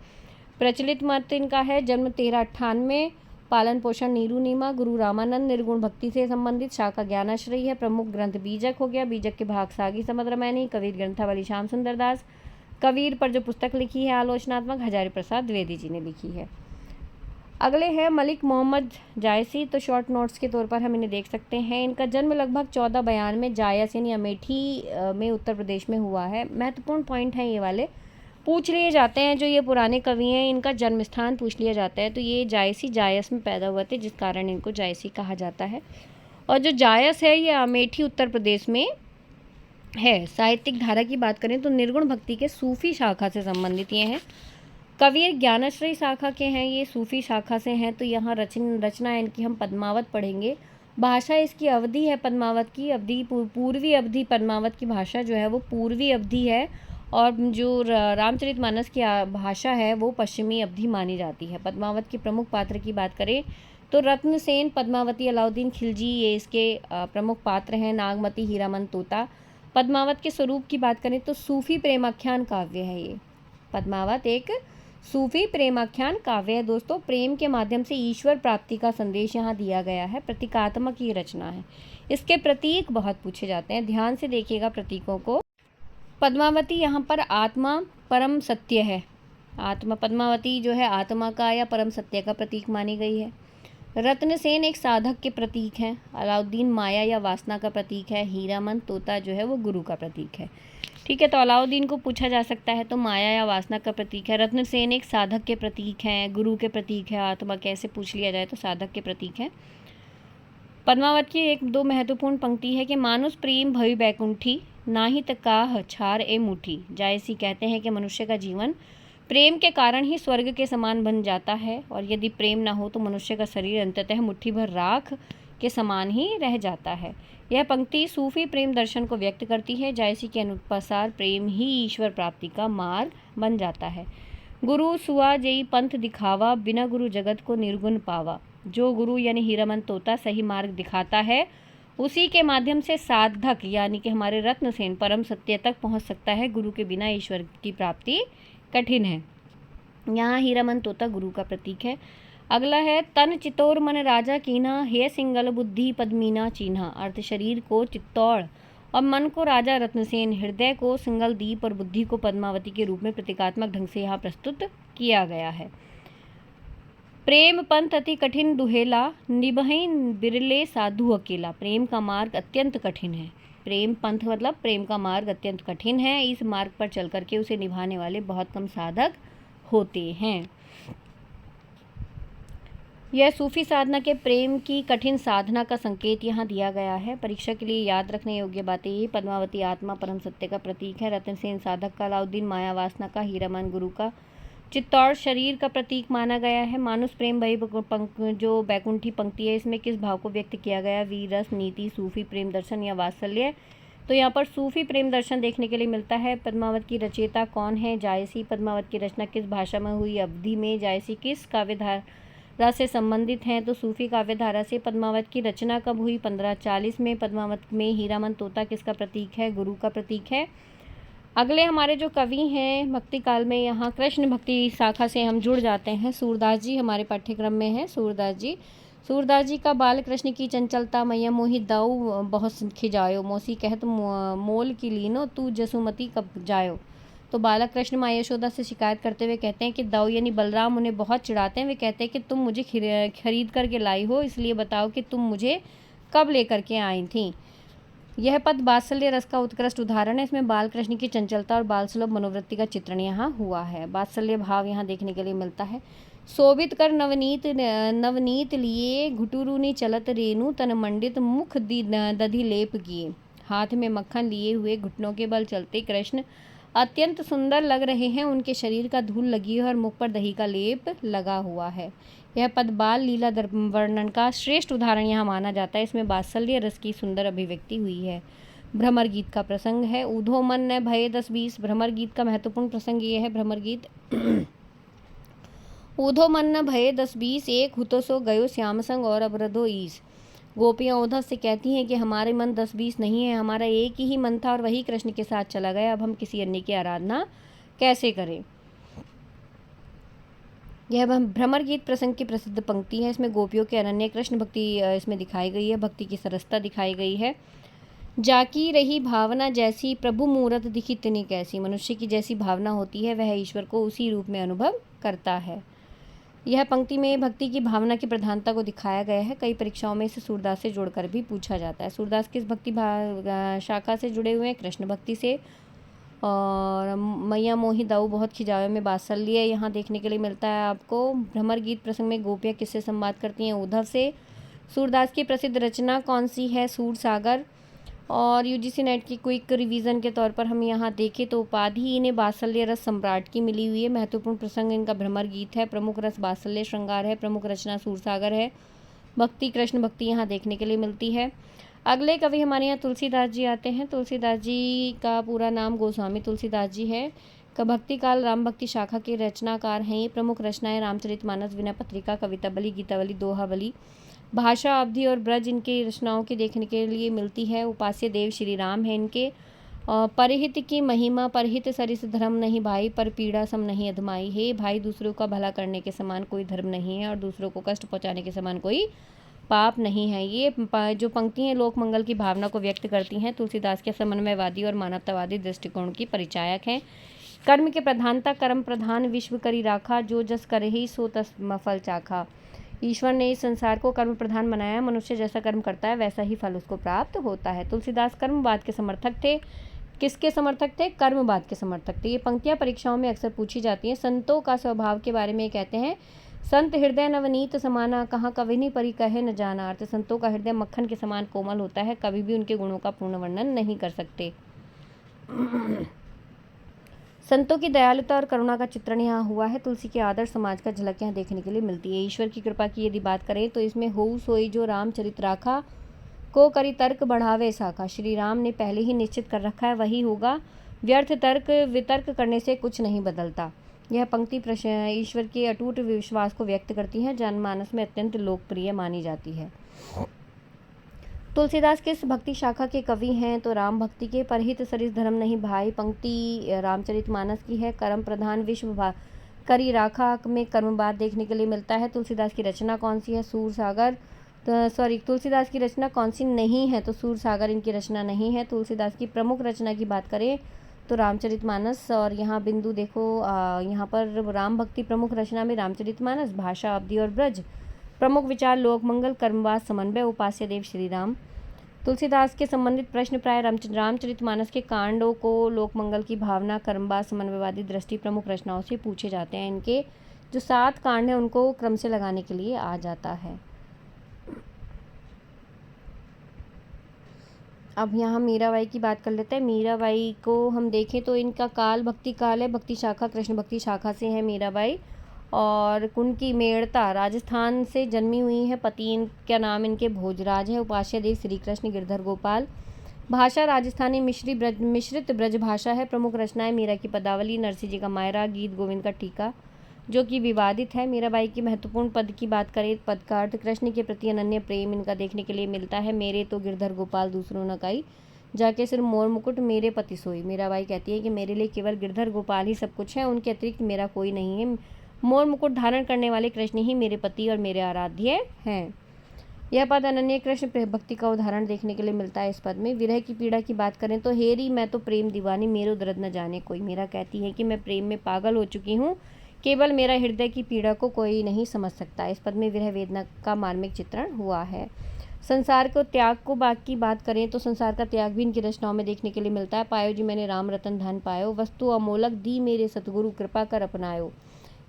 प्रचलित मत इनका है जन्म 1398, पालन पोषण नीरू नीमा, गुरु रामानंद, निर्गुण भक्ति से संबंधित, शाखा ज्ञानाश्रयी है, प्रमुख ग्रंथ बीजक हो गया, बीजक के भाग सागी समद रामायणी, कबीर ग्रंथावली श्याम सुंदर दास। कबीर पर जो पुस्तक लिखी है आलोचनात्मक, हजारी प्रसाद द्विवेदी जी ने लिखी है। अगले हैं मलिक मोहम्मद जायसी। तो शॉर्ट नोट्स के तौर पर हम इन्हें देख सकते हैं। इनका जन्म लगभग 1492 में जायस यानी अमेठी में उत्तर प्रदेश में हुआ है। महत्वपूर्ण पॉइंट हैं ये वाले, पूछ लिए जाते हैं। जो ये पुराने कवि हैं इनका जन्म स्थान पूछ लिया जाता है, तो ये जायसी जायस में पैदा हुए थे, जिस कारण इनको जायसी कहा जाता है। और जो जायस है ये अमेठी उत्तर प्रदेश में है। साहित्यिक धारा की बात करें तो निर्गुण भक्ति के सूफी शाखा से संबंधित ये हैं। कबीर ज्ञानाश्रयी शाखा के हैं, ये सूफी शाखा से हैं। तो यहाँ रचना इनकी हम पद्मावत पढ़ेंगे। भाषा इसकी अवधि है पद्मावत की, अवधि पूर्वी अवधि। पद्मावत की भाषा जो है वो पूर्वी अवधि है, और जो रामचरितमानस की भाषा है वो पश्चिमी अवधि मानी जाती है। पद्मावत के प्रमुख पात्र की बात करें तो रत्नसेन, पद्मावती, अलाउद्दीन खिलजी ये इसके प्रमुख पात्र हैं। नागमती, हीरामन, तोता। पद्मावत के स्वरूप की बात करें तो सूफी प्रेमाख्यान काव्य है ये। पद्मावत एक सूफी प्रेमाख्यान काव्य है दोस्तों। प्रेम के माध्यम से ईश्वर प्राप्ति का संदेश यहाँ दिया गया है। प्रतीकात्मक ये रचना है। इसके प्रतीक बहुत पूछे जाते हैं, ध्यान से देखिएगा प्रतीकों को। पद्मावती यहाँ पर आत्मा परम सत्य है। आत्मा, पद्मावती जो है आत्मा का या परम सत्य का प्रतीक मानी गई है। रत्नसेन एक साधक के प्रतीक हैं। अलाउद्दीन माया या वासना का प्रतीक है। हीरामन, तोता जो है वो गुरु का प्रतीक है। ठीक है, तो अलाउद्दीन को पूछा जा सकता है तो माया या वासना का प्रतीक है। रत्नसेन एक साधक के प्रतीक हैं, गुरु के प्रतीक है। आत्मा कैसे पूछ लिया जाए तो साधक के प्रतीक है। पद्मावत की एक दो महत्वपूर्ण पंक्ति है कि मानुष प्रेम भई बैकुंठी, नाही तकाह छार ए मुठी। जायसी कहते हैं कि मनुष्य का जीवन प्रेम के कारण ही स्वर्ग के समान बन जाता है, और यदि प्रेम ना हो तो मनुष्य का शरीर अंततः मुट्ठी भर राख के समान ही रह जाता है। यह पंक्ति सूफी प्रेम दर्शन को व्यक्त करती है। जायसी के अनुसार प्रेम ही ईश्वर प्राप्ति का मार्ग बन जाता है। गुरु सुआ जई पंथ दिखावा, बिना गुरु जगत को निर्गुण पावा। जो गुरु यानी हीरामन तोता सही मार्ग दिखाता है, उसी के माध्यम से साधक यानी कि हमारे रत्नसेन परम सत्य तक पहुंच सकता है। गुरु के बिना ईश्वर की प्राप्ति कठिन है। यहाँ हीरामन तोता गुरु का प्रतीक है। अगला है तन चितौर मन राजा कीन्हा, हे सिंगल बुद्धि पद्मीना चीन्हा। अर्थ शरीर को चित्तौड़ और मन को राजा रत्नसेन, हृदय को सिंगल दीप और बुद्धि को पद्मावती के रूप में प्रतीकात्मक ढंग से यहाँ प्रस्तुत किया गया है। प्रेम पंथ अति कठिन दुहेला, निभहि बिरले साधु अकेला। प्रेम का मार्ग अत्यंत कठिन है। प्रेम पंथ मतलब प्रेम का मार्ग अत्यंत कठिन है। इस मार्ग पर चल करके उसे निभाने वाले बहुत कम साधक होते हैं। यह सूफी साधना के प्रेम की कठिन साधना का संकेत यहाँ दिया गया है। परीक्षा के लिए याद रखने योग्य बातें ये, पद्मावती आत्मा परम सत्य का प्रतीक है। रत्नसेन साधक का, अलाउद्दीन माया वासना का, हीरामन गुरु का, चित्तौड़ शरीर का प्रतीक माना गया है। मानुष प्रेम भई जो बैकुंठी पंक्ति है इसमें किस भाव को व्यक्त किया गया? वीर रस, नीति, सूफी प्रेम दर्शन या वात्सल्य। तो यहाँ पर सूफी प्रेम दर्शन देखने के लिए मिलता है। पद्मावत की रचयिता कौन है? जायसी। पद्मावत की रचना किस भाषा में हुई? अवधि में। जायसी किस काव्यधारा से संबंधित हैं? तो सूफी काव्यधारा से। पद्मावत की रचना कब हुई? 1540 में। पद्मावत में हीरामन तोता किसका प्रतीक है? गुरु का प्रतीक है। अगले हमारे जो कवि हैं भक्ति काल में, यहाँ कृष्ण भक्ति शाखा से हम जुड़ जाते हैं। सूरदास जी हमारे पाठ्यक्रम में हैं। सूरदास जी, सूरदास जी का बाल कृष्ण की चंचलता मैया मोहि दाऊ बहुत खिजायो, मौसी कहत मोल की लीनो तू जसुमती कब जायो। तो बालक कृष्ण माँ यशोदा से शिकायत करते हुए कहते हैं कि दाऊ यानी बलराम उन्हें बहुत चिढ़ाते हैं। वे कहते हैं कि तुम मुझे खरीद करके लाई हो, इसलिए बताओ कि तुम मुझे कब लेकर के आई थी। यह पद वात्सल्य रस का उत्कृष्ट उदाहरण है। इसमें बाल कृष्ण की चंचलता और बाल सुलभ मनोवृत्ति का चित्रण यहाँ हुआ है। वात्सल्य भाव यहाँ देखने के लिए मिलता है। शोभित कर नवनीत लिए घुटुरुनी चलत रेणु तन मंडित मुख दधि लेप किए। हाथ में मक्खन लिए हुए घुटनों के बल चलते कृष्ण अत्यंत सुंदर लग रहे हैं। उनके शरीर का धूल लगी है और मुख पर दही का लेप लगा हुआ है। यह पद बाल लीला वर्णन का श्रेष्ठ उदाहरण यहाँ माना जाता है। इसमें वात्सल्य रस की सुंदर अभिव्यक्ति हुई है। भ्रमर गीत का प्रसंग है। ऊधो मन न भये 10-20। भ्रमर गीत का महत्वपूर्ण प्रसंग ये है। भ्रमर गीत ऊधो मन न भये 10-20, एक हुतो सो गयो श्याम संग और अवरधो ईस। गोपियाँ उद्धव से कहती हैं कि हमारे मन 10-20 नहीं है, हमारा एक ही मन था और वही कृष्ण के साथ चला गया, अब हम किसी अन्य की आराधना कैसे करें। यह भ्रमर गीत प्रसंग की प्रसिद्ध पंक्ति है। इसमें गोपियों के अनन्य कृष्ण भक्ति इसमें दिखाई गई है, भक्ति की सरसता दिखाई गई है। जाकी रही भावना जैसी प्रभु मूरत दिखी तिनी कैसी। मनुष्य की जैसी भावना होती है वह ईश्वर को उसी रूप में अनुभव करता है। यह पंक्ति में भक्ति की भावना की प्रधानता को दिखाया गया है। कई परीक्षाओं में इसे सूरदास से जोड़कर भी पूछा जाता है। सूरदास किस भक्ति शाखा से जुड़े हुए हैं? कृष्ण भक्ति से। और मैया मोहि दाऊ बहुत खिजावे में वात्सल्य यहाँ देखने के लिए मिलता है आपको। भ्रमर गीत प्रसंग में गोपियाँ किससे संवाद करती हैं? उद्धव से। सूरदास की प्रसिद्ध रचना कौन सी है? सूर सागर। और यूजीसी नेट की क्विक रिवीजन के तौर पर हम यहाँ देखें तो उपाधि इन्हें वात्सल्य रस सम्राट की मिली हुई है। महत्वपूर्ण प्रसंग इनका भ्रमर गीत है। प्रमुख रस वात्सल्य श्रृंगार है। प्रमुख रचना सूरसागर है। भक्ति कृष्ण भक्ति यहाँ देखने के लिए मिलती है। अगले कवि हमारे यहाँ तुलसीदास जी आते हैं। तुलसीदास जी का पूरा नाम गोस्वामी तुलसीदास जी है। भक्ति काल राम भक्ति शाखा के रचनाकार हैं। ये प्रमुख रचनाएं रामचरितमानस, विनय पत्रिका, कवितावली, गीतावली, दोहावली, भाषा, अवधि और ब्रज इनकी रचनाओं के देखने के लिए मिलती है। उपास्य देव श्री राम है इनके। परहित की महिमा, परहित सरिस धर्म नहीं भाई, पर पीड़ा सम नहीं अधमाई। हे भाई, दूसरों का भला करने के समान कोई धर्म नहीं है और दूसरों को कष्ट पहुंचाने के समान कोई पाप नहीं है। ये जो पंक्तियाँ लोक मंगल की भावना को व्यक्त करती हैं, तुलसीदास के समन्वयवादी और मानवतावादी दृष्टिकोण की परिचायक हैं। कर्म के प्रधानता, कर्म प्रधान विश्व करी राखा, जो जस करे ही सो तस फल चाखा। ईश्वर ने इस संसार को कर्म प्रधान बनाया। मनुष्य जैसा कर्म करता है वैसा ही फल उसको प्राप्त होता है। तुलसीदास कर्मवाद के समर्थक थे। किसके समर्थक थे? कर्मवाद के समर्थक थे। ये पंक्तियाँ परीक्षाओं में अक्सर पूछी जाती हैं। संतों का स्वभाव के बारे में कहते हैं, संत हृदय नवनीत समाना, कहाँ कविनी परि कहे न जाना। अर्थ संतों का हृदय मक्खन के समान कोमल होता है, कभी भी उनके गुणों का पूर्ण वर्णन नहीं कर सकते। संतों की दयालुता और करुणा का चित्रण यहाँ हुआ है। तुलसी के आदर्श समाज का झलक यहाँ देखने के लिए मिलती है। ईश्वर की कृपा की यदि बात करें तो इसमें होऊ सोई जो रामचरित राखा, को करी तर्क बढ़ावे शाखा। श्री राम ने पहले ही निश्चित कर रखा है वही होगा, व्यर्थ तर्क वितर्क करने से कुछ नहीं बदलता। यह पंक्ति ईश्वर के अटूट विश्वास को व्यक्त करती है, जनमानस में अत्यंत लोकप्रिय मानी जाती है। तुलसीदास किस भक्ति शाखा के कवि हैं? तो राम भक्ति के। परहित सरिस धर्म नहीं भाई पंक्ति रामचरितमानस की है। कर्म प्रधान विश्व करी राखा में कर्मवाद देखने के लिए मिलता है। तुलसीदास की रचना कौन सी है? सूर सागर। तुलसीदास की रचना कौन सी नहीं है? तो सूर सागर इनकी रचना नहीं है। तुलसीदास की प्रमुख रचना की बात करें तो रामचरितमानस। और यहाँ बिंदु देखो, यहाँ पर राम भक्ति प्रमुख रचना में रामचरितमानस, भाषा, अवधि और ब्रज प्रमुख विचार, लोक मंगल, कर्मवाद, समन्वय, उपास्य देव श्री राम। तुलसीदास के संबंधित प्रश्न प्राय रामचरितमानस के कांडों को लोक मंगल की भावना, कर्मवाद, समन्वयवादी दृष्टि प्रमुख रचनाओं से पूछे जाते हैं। इनके जो 7 कांड हैं उनको क्रम से लगाने के लिए आ जाता है। अब यहाँ मीराबाई की बात कर लेते हैं। मीराबाई को हम देखें तो इनका काल भक्ति काल है। भक्ति शाखा कृष्ण भक्ति शाखा से है मीराबाई। और उनकी मेड़ता राजस्थान से जन्मी हुई है। पति का नाम इनके भोजराज है। उपास्य देव श्री कृष्ण गिरधर गोपाल। भाषा राजस्थानी मिश्रित ब्रज भाषा है। प्रमुख रचनाएं मीरा की पदावली, नरसिंह जी का मायरा, गीत गोविंद का टीका जो कि विवादित है। मीराबाई की महत्वपूर्ण पद की बात करें, पद का अर्थ कृष्ण के प्रति अनन्य प्रेम इनका देखने के लिए मिलता है। मेरे तो गिरधर गोपाल दूसरों न काई, जाके सिर्फ मोर मुकुट मेरे पति सोई। मीराबाई कहती है कि मेरे लिए केवल गिरधर गोपाल ही सब कुछ है, उनके अतिरिक्त मेरा कोई नहीं है। मोर मुकुट धारण करने वाले कृष्ण ही मेरे पति और मेरे आराध्य हैं। यह पद अनन्य कृष्ण भक्ति का उदाहरण देखने के लिए मिलता है। इस पद में विरह की पीड़ा की बात करें तो हेरी मैं तो प्रेम दीवानी, मेरो दर्द न जाने कोई। मीरा कहती है कि मैं प्रेम में पागल हो चुकी हूँ, केवल मेरा हृदय की पीड़ा को कोई नहीं समझ सकता। इस पद में विरह वेदना का मार्मिक चित्रण हुआ है। संसार को त्याग को की बात करें तो संसार का त्याग भी इनकी रचनाओं में देखने के लिए मिलता है। पायो जी मैंने राम रतन धन पायो, वस्तु अमोलक दी मेरे सतगुरु कृपा कर अपनायो।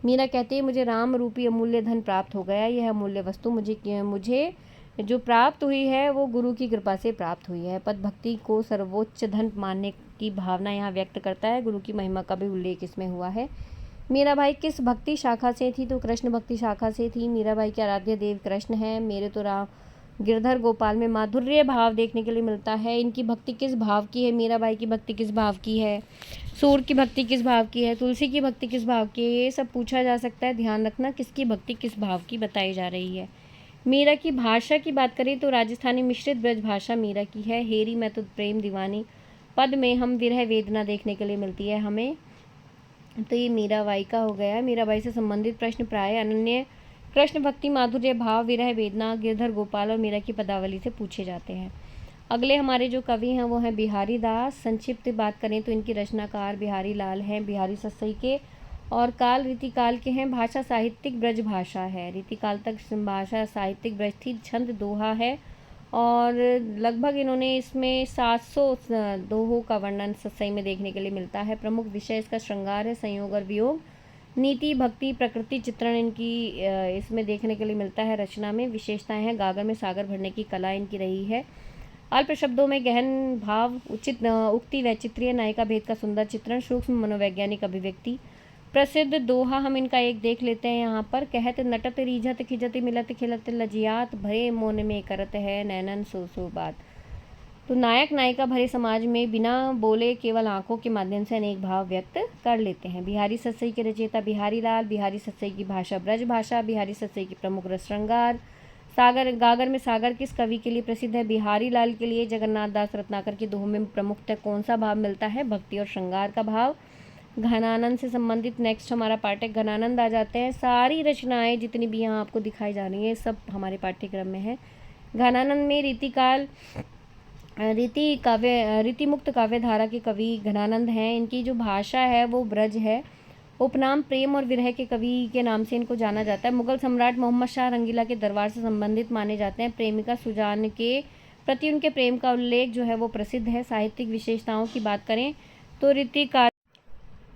मीरा कहती है मुझे राम रूपी अमूल्य धन प्राप्त हो गया। यह अमूल्य वस्तु मुझे जो प्राप्त हुई है वो गुरु की कृपा से प्राप्त हुई है। पद भक्ति को सर्वोच्च धन मानने की भावना यहाँ व्यक्त करता है। गुरु की महिमा का भी उल्लेख इसमें हुआ है। मीराबाई किस भक्ति शाखा से थी तो कृष्ण भक्ति शाखा से थी। मीराबाई के आराध्य देव कृष्ण है। मेरे तो राम गिरधर गोपाल में माधुर्य भाव देखने के लिए मिलता है। इनकी भक्ति किस भाव की है? मीराबाई की भक्ति किस भाव की है? सूर की भक्ति किस भाव की है? तुलसी की भक्ति किस भाव की है? ये सब पूछा जा सकता है। ध्यान रखना किसकी भक्ति किस भाव की बताई जा रही है। मीरा की भाषा की बात करें तो राजस्थानी मिश्रित ब्रज भाषा मीरा की है। हेरी मैं तो प्रेम दीवानी पद में हम विरह वेदना देखने के लिए मिलती है हमें। तो ये मीराबाई का हो गया। मीराबाई से संबंधित प्रश्न प्राय अनन्य कृष्ण भक्ति, माधुर्य भाव, विरह वेदना, गिरधर गोपाल और मीरा की पदावली से पूछे जाते हैं। अगले हमारे जो कवि हैं वो हैं बिहारी दास। संक्षिप्त बात करें तो इनकी रचनाकार बिहारी लाल हैं, बिहारी सस्सई के, और काल रीतिकाल के हैं। भाषा साहित्यिक ब्रज भाषा है। रीतिकाल तक भाषा साहित्यिक ब्रज थी। छंद दोहा है और लगभग इन्होंने इसमें 700 दोहों का वर्णन सस्सई में देखने के लिए मिलता है। प्रमुख विषय इसका श्रृंगार है, संयोग और वियोग, नीति, भक्ति, प्रकृति चित्रण इनकी इसमें देखने के लिए मिलता है। रचना में विशेषताएं हैं, गागर में सागर भरने की कला इनकी रही है। अल्प शब्दों में गहन भाव, उचित उक्ति, वैचित्र्य, नायिका भेद का सुंदर चित्रण, सूक्ष्म मनोवैज्ञानिक अभिव्यक्ति। प्रसिद्ध दोहा हम इनका एक देख लेते हैं यहाँ पर। कहत नटत रीझत खिजत मिलत खिलत लजियात, भरे मोन में करत है नैनन सो बात। तो नायक नायिका भरे समाज में बिना बोले केवल आंखों के माध्यम से अनेक भाव व्यक्त कर लेते हैं। बिहारी सस्सई के रचयिता बिहारी लाल। बिहारी सस्सई की भाषा ब्रज भाषा। बिहारी सस्सई की प्रमुख रस श्रृंगार। सागर, गागर में सागर किस कवि के लिए प्रसिद्ध है? बिहारी लाल के लिए। जगन्नाथ दास रत्नाकर के दोहों में प्रमुखतः कौन सा भाव मिलता है? भक्ति और श्रृंगार का भाव। घनानंद से संबंधित नेक्स्ट हमारा पाठक घनानंद आ जाते हैं। सारी रचनाएं जितनी भी यहाँ आपको दिखाई जा रही हैं सब हमारे पाठ्यक्रम में है। घनानंद में रीति मुक्त काव्य धारा के कवि घनानंद हैं। इनकी जो भाषा है वो ब्रज है। उपनाम प्रेम और विरह के कवि के नाम से इनको जाना जाता है। मुगल सम्राट मोहम्मद शाह रंगीला के दरबार से संबंधित माने जाते हैं। प्रेमिका सुजान के प्रति उनके प्रेम का उल्लेख जो है वो प्रसिद्ध है। साहित्यिक विशेषताओं की बात करें तो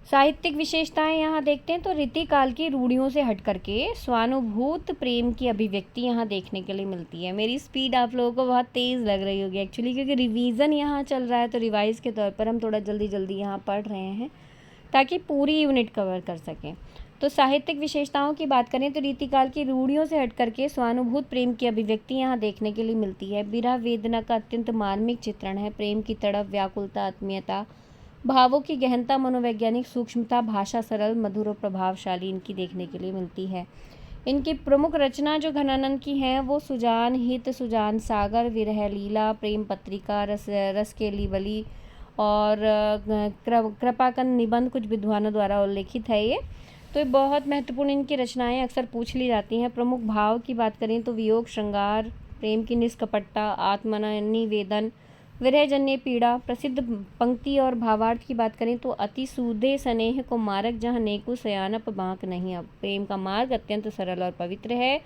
साहित्यिक विशेषताएं यहाँ देखते हैं तो रीतिकाल की रूढ़ियों से हट करके स्वानुभूत प्रेम की अभिव्यक्ति यहाँ देखने के लिए मिलती है। मेरी स्पीड आप लोगों को बहुत तेज़ लग रही होगी एक्चुअली, क्योंकि रिवीजन यहाँ चल रहा है तो रिवाइज के तौर पर हम थोड़ा जल्दी जल्दी यहाँ पढ़ रहे हैं ताकि पूरी यूनिट कवर कर सकें। तो साहित्यिक विशेषताओं की बात करें तो रीतिकाल की रूढ़ियों से हट करके स्वानुभूत प्रेम की अभिव्यक्ति यहाँ देखने के लिए मिलती है। विरह वेदना का अत्यंत मार्मिक चित्रण है। प्रेम की तड़प, व्याकुलता, आत्मीयता, भावों की गहनता, मनोवैज्ञानिक सूक्ष्मता, भाषा सरल, मधुर और प्रभावशाली इनकी देखने के लिए मिलती है। इनकी प्रमुख रचना जो घनानंद की हैं वो सुजान हित, सुजान सागर, विरह लीला, प्रेम पत्रिका, रस केली बली और कृपाकंद निबंध कुछ विद्वानों द्वारा उल्लेखित है ये। तो ये बहुत महत्वपूर्ण इनकी रचनाएं अक्सर पूछ ली जाती हैं। प्रमुख भाव की बात करें तो वियोग, श्रृंगार, प्रेम की निष्कपटता, आत्मनिवेदन, विरहजन्य पीड़ा। प्रसिद्ध पंक्ति और भावार्थ की बात करें तो अति सूदे स्नेह को मार्ग जहाँ नेकु सयानप बांक नहीं। अब प्रेम का मार्ग अत्यंत सरल और पवित्र है।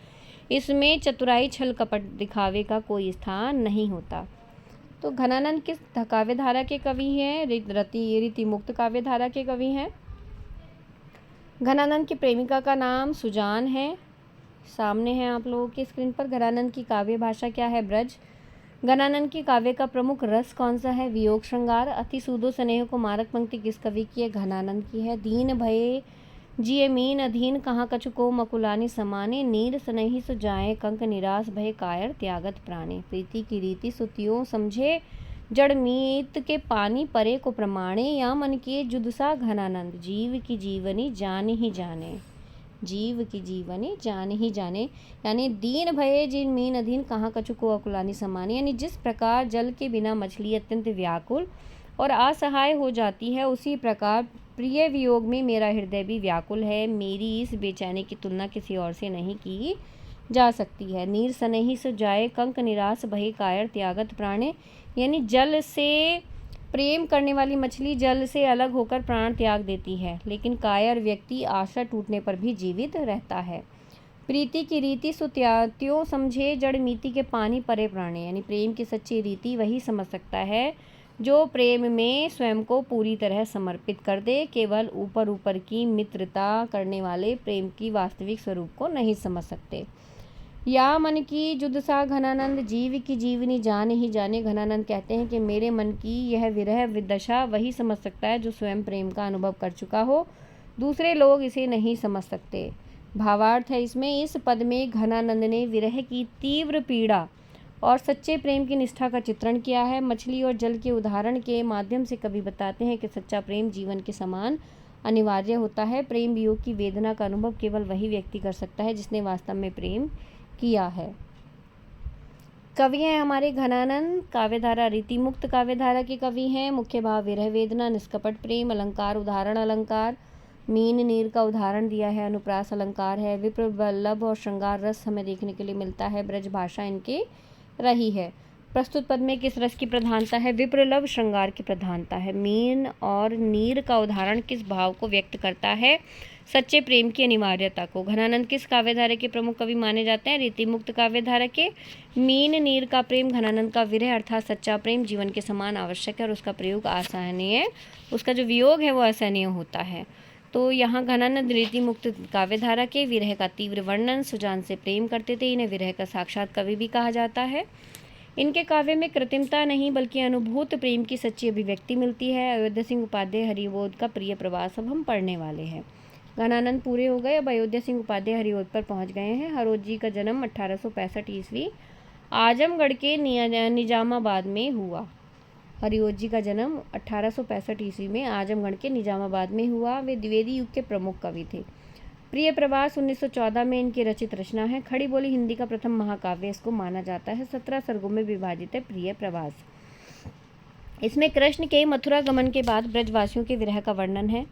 इसमें चतुराई, छल कपट दिखावे का कोई स्थान नहीं होता। तो घनानंद किस काव्य धारा के कवि हैं? रीति मुक्त काव्य धारा के कवि हैं। घनानंद की प्रेमिका का नाम सुजान है। सामने है आप लोगों के स्क्रीन पर। घनानंद की काव्य भाषा क्या है? ब्रज। घनानंद की काव्य का प्रमुख रस कौन सा है? वियोग, श्रृंगार। अति सूदो स्नेह को मारक पंक्ति किस कवि की है? घनानंद की है। दीन भये जिये मीन अधीन, कहाँ कछु को मकुलानी समाने, नीर स्नेही सु जाए कंक, निराश भय कायर त्यागत प्राणे। प्रीति की रीति सुतियों समझे, जड़ मीत के पानी परे को प्रमाणे, या मन के जुदसा घनानंद, जीव की जीवनी जान ही जाने। जीव की जीवनी जान ही जाने यानी दीन भये जिन मीन अधीन, कहाँ कछु को अकुलानी समाने। यानी जिस प्रकार जल के बिना मछली अत्यंत व्याकुल और असहाय हो जाती है, उसी प्रकार प्रिय वियोग में मेरा हृदय भी व्याकुल है। मेरी इस बेचैनी की तुलना किसी और से नहीं की जा सकती है। नीर सनेही सो जाए कंक निराश भय कायर त्यागत प्राणे, यानी जल से प्रेम करने वाली मछली जल से अलग होकर प्राण त्याग देती है, लेकिन कायर व्यक्ति आशा टूटने पर भी जीवित रहता है। प्रीति की रीति सो त्यों समझे जड़ मीति के पानी परे प्राणे, यानी प्रेम की सच्ची रीति वही समझ सकता है जो प्रेम में स्वयं को पूरी तरह समर्पित कर दे। केवल ऊपर ऊपर की मित्रता करने वाले प्रेम की वास्तविक स्वरूप को नहीं समझ सकते। या मन की जुद सा घनानंद जीव की जीवनी जान ही जाने। घनानंद कहते हैं कि मेरे मन की यह विरह विदशा वही समझ सकता है जो स्वयं प्रेम का अनुभव कर चुका हो, दूसरे लोग इसे नहीं समझ सकते। भावार्थ है इसमें, इस पद में घनानंद ने विरह की तीव्र पीड़ा और सच्चे प्रेम की निष्ठा का चित्रण किया है। मछली और जल के उदाहरण के माध्यम से कवि बताते हैं कि सच्चा प्रेम जीवन के समान अनिवार्य होता है। प्रेम वियोग की वेदना का अनुभव केवल वही व्यक्ति कर सकता है जिसने वास्तव में प्रेम किया है। कवि हैं हमारे घनानंद। काव्यधारा रीति मुक्त काव्यधारा के कवि हैं। मुख्य भाव विरह वेदना, निष्कपट प्रेम। अलंकार उदाहरण अलंकार, मीन नीर का उदाहरण दिया है। अनुप्रास अलंकार है। विप्र वल्लभ और श्रृंगार रस हमें देखने के लिए मिलता है। ब्रज भाषा इनके रही है। प्रस्तुत पद में किस रस की प्रधानता है? विप्रलभ श्रृंगार की प्रधानता है। मीन और नीर का उदाहरण किस भाव को व्यक्त करता है? सच्चे प्रेम की अनिवार्यता को। घनानंद किस काव्यधारा के प्रमुख कवि माने जाते हैं? रीति मुक्त काव्यधारा के। मीन नीर का प्रेम घनानंद का विरह अर्थात सच्चा प्रेम जीवन के समान आवश्यक है और उसका प्रयोग असहनीय, उसका जो वियोग है वो असहनीय होता है। तो यहाँ घनानंद रीति मुक्त काव्यधारा के विरह का तीव्र वर्णन, सुजान से प्रेम करते थे। इन्हें विरह का साक्षात कवि भी कहा जाता है। इनके काव्य में कृत्रिमता नहीं बल्कि अनुभूत प्रेम की सच्ची अभिव्यक्ति मिलती है। अयोध्या सिंह उपाध्याय हरिओद का प्रिय प्रवास अब हम पढ़ने वाले हैं। घनानंद पूरे हो गए, अब अयोध्या सिंह उपाध्याय हरिओद पर पहुंच गए हैं। हरोद जी का जन्म 1865 ईस्वी आजमगढ़ के निजामाबाद में हुआ। हरिओद जी का जन्म 1865 ईस्वी में आजमगढ़ के निजामाबाद में हुआ। वे द्विवेदी युग के प्रमुख कवि थे। प्रिय प्रवास 1914 में इनकी रचित रचना है। खड़ी बोली हिंदी का प्रथम महाकाव्य इसको माना जाता है। 17 सर्गों में विभाजित है प्रिय प्रवास। इसमें कृष्ण के मथुरा गमन के बाद ब्रजवासियों के विरह का वर्णन है।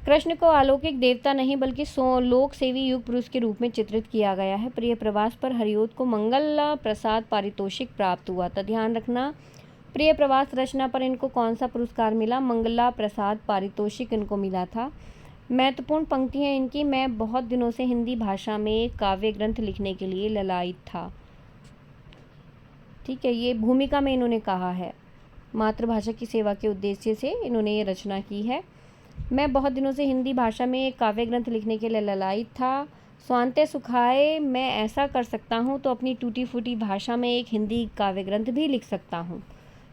कृष्ण को अलौकिक देवता नहीं बल्कि लोक सेवी युग पुरुष के रूप में चित्रित किया गया है। प्रिय प्रवास पर हरिओद को मंगल प्रसाद पारितोषिक प्राप्त हुआ था। ध्यान रखना, प्रिय प्रवास रचना पर इनको कौन सा पुरस्कार मिला? मंगला प्रसाद पारितोषिक इनको मिला था। महत्वपूर्ण पंक्तियाँ इनकी, मैं बहुत दिनों से हिंदी भाषा में एक काव्य ग्रंथ लिखने के लिए ललायित था। ठीक है, ये भूमिका में इन्होंने कहा है। मातृभाषा की सेवा के उद्देश्य से इन्होंने ये रचना की है। मैं बहुत दिनों से हिंदी भाषा में एक काव्य ग्रंथ लिखने के लिए ललायित था। स्वांते सुखाए मैं ऐसा कर सकता हूँ तो अपनी टूटी फूटी भाषा में एक हिंदी काव्य ग्रंथ भी लिख सकता हूँ।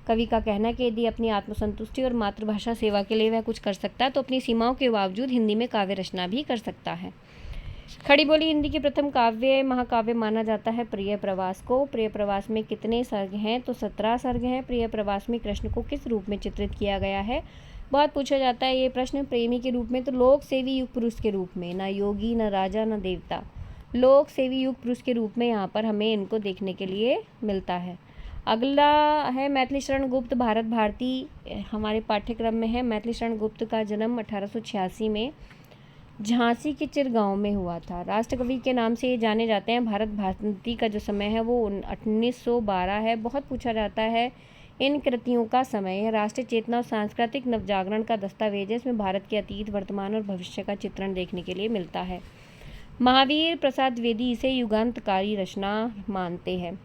कवि का कहना है कि यदि अपनी आत्मसंतुष्टि और मातृभाषा सेवा के लिए वह कुछ कर सकता है तो अपनी सीमाओं के बावजूद हिंदी में काव्य रचना भी कर सकता है। खड़ी बोली हिंदी की प्रथम काव्य महाकाव्य माना जाता है प्रिय प्रवास को। प्रिय प्रवास में कितने सर्ग हैं? तो 17 सर्ग हैं। प्रिय प्रवास में कृष्ण को किस रूप में चित्रित किया गया है? बहुत पूछा जाता है ये प्रश्न। प्रेमी के रूप में तो लोक सेवी युग पुरुष के रूप में, ना योगी ना राजा ना देवता, लोक सेवी युग पुरुष के रूप में यहाँ पर हमें इनको देखने के लिए मिलता है। अगला है मैथिली शरण गुप्त। भारत भारती हमारे पाठ्यक्रम में है। मैथिली शरण गुप्त का जन्म 1886 में झांसी के चिरगांव में हुआ था। राष्ट्रकवि के नाम से ये जाने जाते हैं। भारत भारती का जो समय है वो 1912 है। बहुत पूछा जाता है इन कृतियों का समय। यह राष्ट्रीय चेतना और सांस्कृतिक नवजागरण का दस्तावेज है। इसमें भारत के अतीत, वर्तमान और भविष्य का चित्रण देखने के लिए मिलता है। महावीर प्रसाद द्विवेदी इसे युगांतकारी रचना मानते हैं।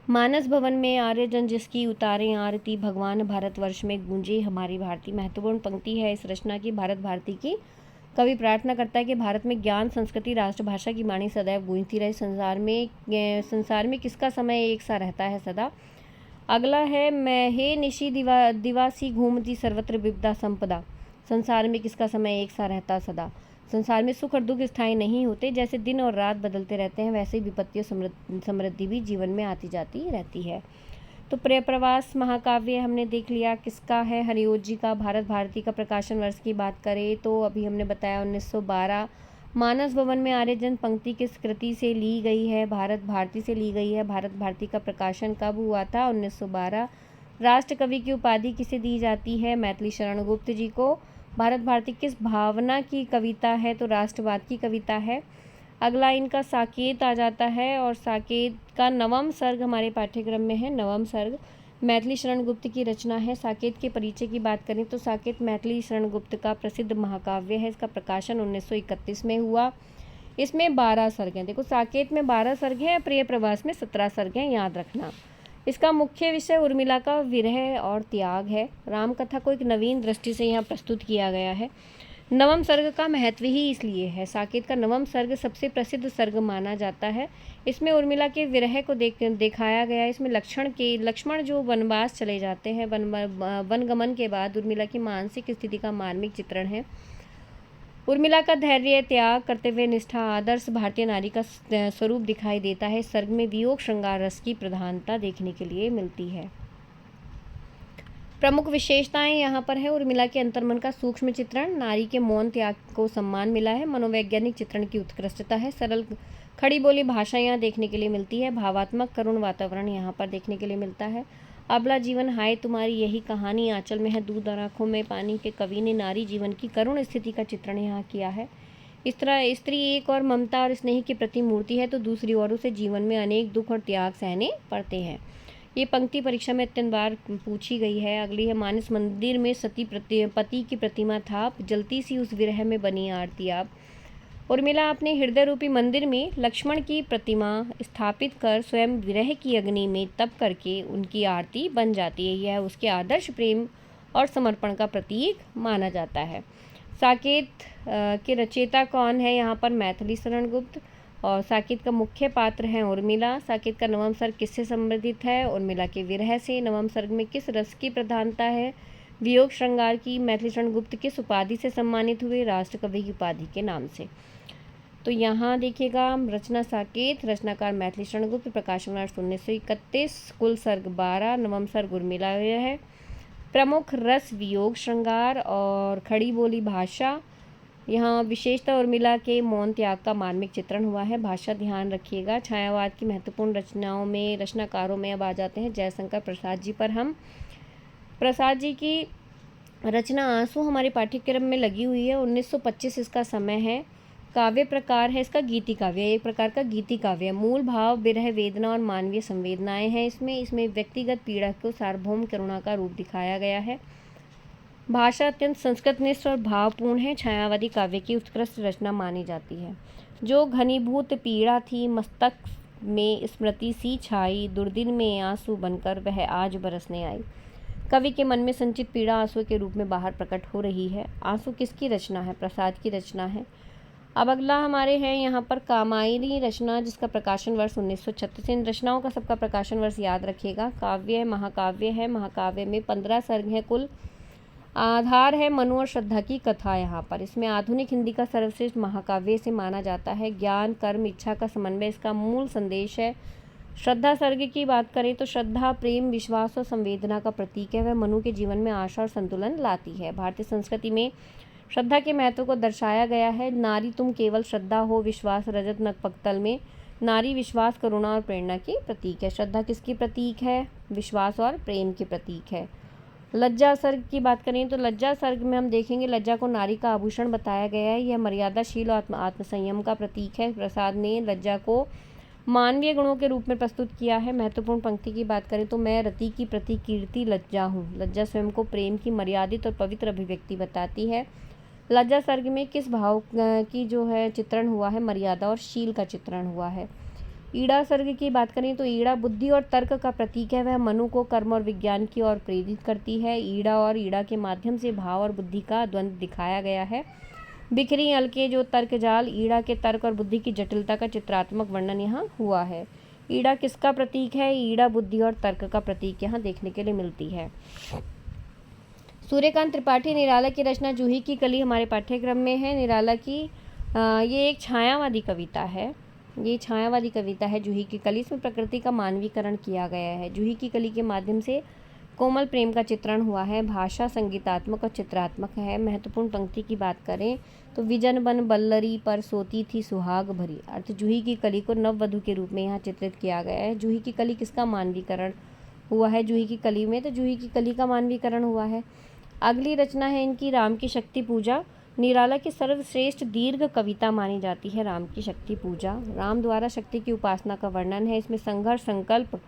मानस भवन में आर्यजन जिसकी उतारे आरती, भगवान भारतवर्ष में गूंजे हमारी भारती। महत्वपूर्ण पंक्ति है इस रचना की। भारत भारती की कवि प्रार्थना करता है कि भारत में ज्ञान, संस्कृति, राष्ट्रभाषा की वाणी सदैव गूंजती रहे। संसार में किसका समय एक सा रहता है सदा? अगला है मैं हे निशी दिवासी घूमती सर्वत्र विपदा संपदा। संसार में किसका समय एक सा रहता सदा? संसार में सुख और दुख स्थायी नहीं होते। जैसे दिन और रात बदलते रहते हैं वैसे ही विपत्ति और समृद्धि भी जीवन में आती जाती रहती है। तो प्रिय प्रवास महाकाव्य हमने देख लिया किसका है? हरिओद जी का। भारत भारती का प्रकाशन वर्ष की बात करें तो अभी हमने बताया 1912। मानस भवन में आर्यजन पंक्ति किस कृति से ली गई है? भारत भारती से ली गई है। भारत भारती का प्रकाशन कब हुआ था? 1912। राष्ट्र कवि की उपाधि किसे दी जाती है? मैथिली शरण गुप्त जी को। भारत भारती किस भावना की कविता है? तो राष्ट्रवाद की कविता है। अगला इनका साकेत आ जाता है, और साकेत का नवम सर्ग हमारे पाठ्यक्रम में है। नवम सर्ग मैथिली शरण गुप्त की रचना है। साकेत के परिचय की बात करें तो साकेत मैथिली शरण गुप्त का प्रसिद्ध महाकाव्य है। इसका प्रकाशन 1931 में हुआ। इसमें 12 सर्ग हैं। देखो, साकेत में 12 सर्ग हैं, प्रिय प्रवास में 17 सर्ग हैं, याद रखना। इसका मुख्य विषय उर्मिला का विरह और त्याग है। राम कथा को एक नवीन दृष्टि से यहाँ प्रस्तुत किया गया है। नवम सर्ग का महत्व ही इसलिए है। साकेत का नवम सर्ग सबसे प्रसिद्ध सर्ग माना जाता है। इसमें उर्मिला के विरह को दिखाया गया है। इसमें लक्ष्मण जो वनवास चले जाते हैं, वनगमन के बाद उर्मिला की मानसिक स्थिति का मार्मिक चित्रण है। उर्मिला का धैर्य, त्याग, कर्तव्य निष्ठा, आदर्श भारतीय नारी का स्वरूप दिखाई देता है। सर्ग में वियोग श्रृंगार रस की प्रधानता देखने के लिए मिलती है। प्रमुख विशेषताएं यहाँ पर है। उर्मिला के अंतर्मन का सूक्ष्म चित्रण, नारी के मौन त्याग को सम्मान मिला है, मनोवैज्ञानिक चित्रण की उत्कृष्टता है, सरल खड़ी बोली भाषा यहाँ देखने के लिए मिलती है, भावात्मक करुण वातावरण यहाँ पर देखने के लिए मिलता है। अबला जीवन हाय तुम्हारी यही कहानी, आंचल में है दूध और आंखों में पानी के कवि ने नारी जीवन की करुण स्थिति का चित्रण यहाँ किया है। इस तरह स्त्री एक और ममता और स्नेह की प्रतिमूर्ति है, तो दूसरी ओर उसे जीवन में अनेक दुख और त्याग सहने पड़ते हैं। ये पंक्ति परीक्षा में अत्यंत बार पूछी गई है। अगली है, मानस मंदिर में सती पति की प्रतिमा थाप, जलती सी उस विरह में बनी आरती आप। उर्मिला अपने हृदय रूपी मंदिर में लक्ष्मण की प्रतिमा स्थापित कर स्वयं विरह की अग्नि में तप करके उनकी आरती बन जाती है। यह उसके आदर्श प्रेम और समर्पण का प्रतीक माना जाता है। साकेत के रचयिता कौन है? यहाँ पर मैथिली शरण गुप्त। और साकेत का मुख्य पात्र है उर्मिला। साकेत का नवम सर्ग किससे संबंधित है? उर्मिला के विरह से। नवम सर्ग में किस रस की प्रधानता है? वियोग श्रृंगार की। मैथिली शरण गुप्त किस उपाधि से सम्मानित हुए? राष्ट्रकवि की उपाधि के नाम से। तो यहाँ देखिएगा, रचना साकेत, रचनाकार मैथिली शरण गुप्त, प्रकाशन वर्ष 1931, कुल सर्ग 12, नवम सर्ग उर्मिला है। प्रमुख रस वियोग श्रृंगार और खड़ी बोली भाषा। यहाँ विशेषतः उर्मिला के मौन त्याग का मार्मिक चित्रण हुआ है। भाषा ध्यान रखिएगा। छायावाद की महत्वपूर्ण रचनाओं में, रचनाकारों में अब आ जाते हैं जयशंकर प्रसाद जी पर। हम प्रसाद जी की रचना आंसू हमारे पाठ्यक्रम में लगी हुई है। 1925 इसका समय है। काव्य प्रकार है इसका गीति काव्य, एक प्रकार का गीति काव्य। मूल भाव विरह वेदना और मानवीय संवेदनाएं हैं इसमें व्यक्तिगत पीड़ा को सार्वभौम करुणा का रूप दिखाया गया है। भाषा अत्यंत संस्कृतनिष्ठ और भावपूर्ण है। छायावादी काव्य की उत्कृष्ट रचना मानी जाती है। जो घनीभूत पीड़ा थी मस्तक में स्मृति सी छाई, दुर्दिन में आंसू बनकर वह आज बरसने आई। कवि के मन में संचित पीड़ा आंसू के रूप में बाहर प्रकट हो रही है। आंसू किसकी रचना है? प्रसाद की रचना है। अब अगला हमारे हैं यहाँ पर कामायनी रचना, जिसका प्रकाशन वर्ष 1936। इन रचनाओं का सबका प्रकाशन वर्ष याद रखिएगा। काव्य है, महाकाव्य है। महाकाव्य में 15 सर्ग हैं कुल। आधार है मनु और श्रद्धा की कथा। यहाँ पर इसमें आधुनिक हिंदी का सर्वश्रेष्ठ महाकाव्य से माना जाता है। ज्ञान, कर्म, इच्छा का समन्वय इसका मूल संदेश है। श्रद्धा सर्ग की बात करें तो श्रद्धा प्रेम, विश्वास और संवेदना का प्रतीक है। वह मनु के जीवन में आशा और संतुलन लाती है। भारतीय संस्कृति में श्रद्धा के महत्व को दर्शाया गया है। नारी तुम केवल श्रद्धा हो, विश्वास रजत नख पक्तल में। नारी विश्वास, करुणा और प्रेरणा की प्रतीक है। श्रद्धा किसकी प्रतीक है? विश्वास और प्रेम की प्रतीक है। लज्जा सर्ग की बात करें तो लज्जा सर्ग में हम देखेंगे लज्जा को नारी का आभूषण बताया गया है। यह मर्यादाशील और आत्मसंयम का प्रतीक है। प्रसाद ने लज्जा को मानवीय गुणों के रूप में प्रस्तुत किया है। महत्वपूर्ण पंक्ति की बात करें तो मैं रति की प्रतिकीर्ति लज्जा हूँ। लज्जा स्वयं को प्रेम की मर्यादित और पवित्र अभिव्यक्ति बताती है। लज्जा सर्ग में किस भाव की जो है चित्रण हुआ है? मर्यादा और शील का चित्रण हुआ है। ईड़ा सर्ग की बात करें तो ईड़ा बुद्धि और तर्क का प्रतीक है। वह मनु को कर्म और विज्ञान की ओर प्रेरित करती है। ईड़ा और ईड़ा के माध्यम से भाव और बुद्धि का द्वंद्व दिखाया गया है। बिखरी अल के जो तर्क जाल, ईड़ा के तर्क और बुद्धि की जटिलता का चित्रात्मक वर्णन यहाँ हुआ है। ईड़ा किसका प्रतीक है? ईड़ा बुद्धि और तर्क का प्रतीक यहाँ देखने के लिए मिलती है। सूर्यकांत त्रिपाठी निराला की रचना जूही की कली हमारे पाठ्यक्रम में है। निराला की ये एक छायावादी कविता है। ये छायावादी कविता है जूही की कली। इसमें प्रकृति का मानवीकरण किया गया है। जूही की कली के माध्यम से कोमल प्रेम का चित्रण हुआ है। भाषा संगीतात्मक और चित्रात्मक है। महत्वपूर्ण पंक्ति की बात करें तो विजन बन बल्लरी पर सोती थी सुहाग भरी। अर्थ जूही की कली को नववधु के रूप में यहाँ चित्रित किया गया है। जूही की कली किसका मानवीकरण हुआ है? जूही की कली में तो जूही की कली का मानवीकरण हुआ है। अगली रचना है इनकी राम की शक्ति पूजा। निराला की सर्वश्रेष्ठ दीर्घ कविता मानी जाती है राम की शक्ति पूजा। राम द्वारा शक्ति की उपासना का वर्णन है। इसमें संघर्ष, संकल्प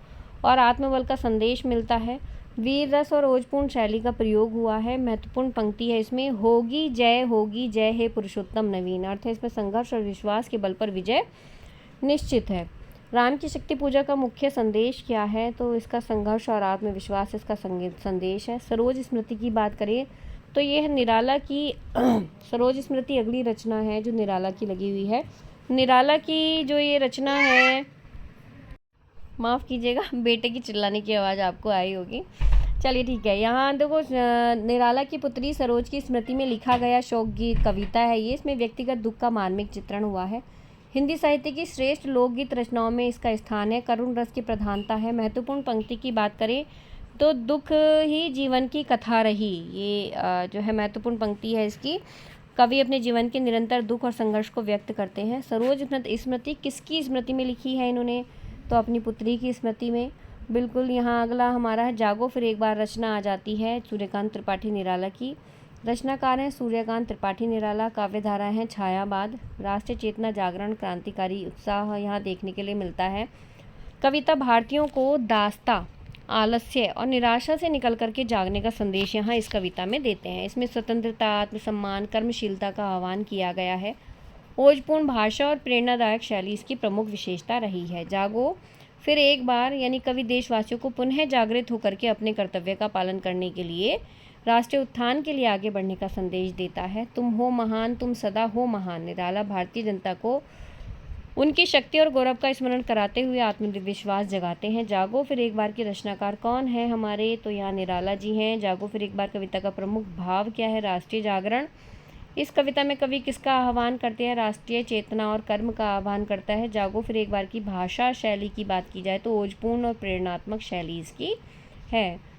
और आत्मबल का संदेश मिलता है। वीर रस और ओजपूर्ण शैली का प्रयोग हुआ है। महत्वपूर्ण पंक्ति है इसमें, होगी जय हे पुरुषोत्तम नवीन। अर्थ है इसमें संघर्ष और विश्वास के बल पर विजय निश्चित है। राम की शक्ति पूजा का मुख्य संदेश क्या है? तो इसका संघर्ष और आत्मविश्वास इसका संदेश है। सरोज स्मृति की बात करें तो ये है निराला की सरोज स्मृति अगली रचना है जो निराला की लगी हुई है। निराला की जो ये रचना है, माफ़ कीजिएगा बेटे की चिल्लाने की आवाज़ आपको आई होगी, चलिए ठीक है। यहाँ देखो निराला की पुत्री सरोज की स्मृति में लिखा गया शोक गीत कविता है ये। इसमें व्यक्तिगत दुख का मार्मिक चित्रण हुआ है। हिंदी साहित्य की श्रेष्ठ लोकगीत रचनाओं में इसका स्थान है। करुण रस की प्रधानता है। महत्वपूर्ण पंक्ति की बात करें तो दुख ही जीवन की कथा रही, ये जो है महत्वपूर्ण पंक्ति है इसकी। कवि अपने जीवन के निरंतर दुख और संघर्ष को व्यक्त करते हैं। सरोज स्मृति किसकी स्मृति में लिखी है इन्होंने? तो अपनी पुत्री की स्मृति में। बिल्कुल। यहाँ अगला हमारा है जागो फिर एक बार रचना आ जाती है सूर्यकांत त्रिपाठी निराला की। रचनाकार हैं सूर्यकांत त्रिपाठी निराला। काव्यधारा हैं छायावाद। राष्ट्रीय चेतना, जागरण, क्रांतिकारी उत्साह यहाँ देखने के लिए मिलता है। कविता भारतीयों को दास्ता, आलस्य और निराशा से निकल करके जागने का संदेश यहाँ इस कविता में देते हैं। इसमें स्वतंत्रता, आत्मसम्मान, कर्मशीलता का आह्वान किया गया है। ओजपूर्ण भाषा और प्रेरणादायक शैली इसकी प्रमुख विशेषता रही है। जागो फिर एक बार यानी कवि देशवासियों को पुनः जागृत होकर के अपने कर्तव्य का पालन करने के लिए, राष्ट्रीय उत्थान के लिए आगे बढ़ने का संदेश देता है। तुम हो महान, तुम सदा हो महान। निराला भारतीय जनता को उनकी शक्ति और गौरव का स्मरण कराते हुए आत्मविश्वास जगाते हैं। जागो फिर एक बार के रचनाकार कौन है हमारे? तो यहाँ निराला जी हैं। जागो फिर एक बार कविता का प्रमुख भाव क्या है? राष्ट्रीय जागरण। इस कविता में कवि किसका आह्वान करते हैं? राष्ट्रीय चेतना और कर्म का आह्वान करता है। जागो फिर एक बार की भाषा शैली की बात की जाए तो ओजपूर्ण और प्रेरणात्मक शैली इसकी है।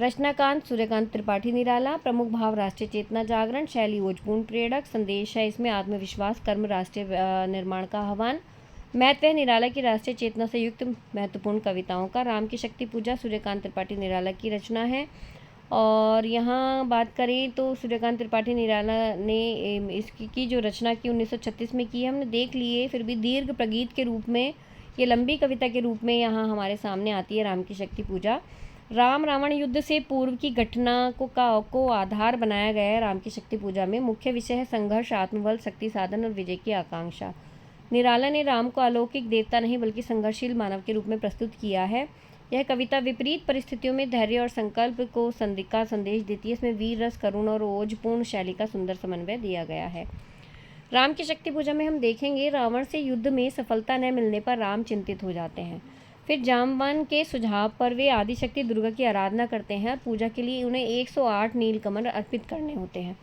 रचनाकांत सूर्यकांत त्रिपाठी निराला। प्रमुख भाव राष्ट्रीय चेतना, जागरण, शैली ओजपूर्ण, प्रेरक। संदेश है इसमें आत्मविश्वास, कर्म, राष्ट्रीय निर्माण का आह्वान। महत्व है निराला की राष्ट्रीय चेतना से युक्त महत्वपूर्ण कविताओं का। राम की शक्ति पूजा सूर्यकांत त्रिपाठी निराला की रचना है। और यहाँ बात करें तो सूर्यकांत त्रिपाठी निराला ने इसकी जो रचना की 1936 में की है, हमने देख लिए। फिर भी दीर्घ प्रगीत के रूप में, ये लंबी कविता के रूप में यहाँ हमारे सामने आती है राम की शक्ति पूजा। राम रावण युद्ध से पूर्व की घटना को आधार बनाया गया है राम की शक्ति पूजा में। मुख्य विषय है संघर्ष, आत्मबल, शक्ति साधन और विजय की आकांक्षा। निराला ने राम को अलौकिक देवता नहीं बल्कि संघर्षशील मानव के रूप में प्रस्तुत किया है। यह कविता विपरीत परिस्थितियों में धैर्य और संकल्प को का संदेश देती है। इसमें वीर रस, करुण और ओजपूर्ण शैली का सुंदर समन्वय दिया गया है। राम की शक्ति पूजा में हम देखेंगे रावण से युद्ध में सफलता न मिलने पर राम चिंतित हो जाते हैं। फिर जाम्बवान के सुझाव पर वे आदिशक्ति दुर्गा की आराधना करते हैं। पूजा के लिए उन्हें 108 नीलकमल अर्पित करने होते हैं।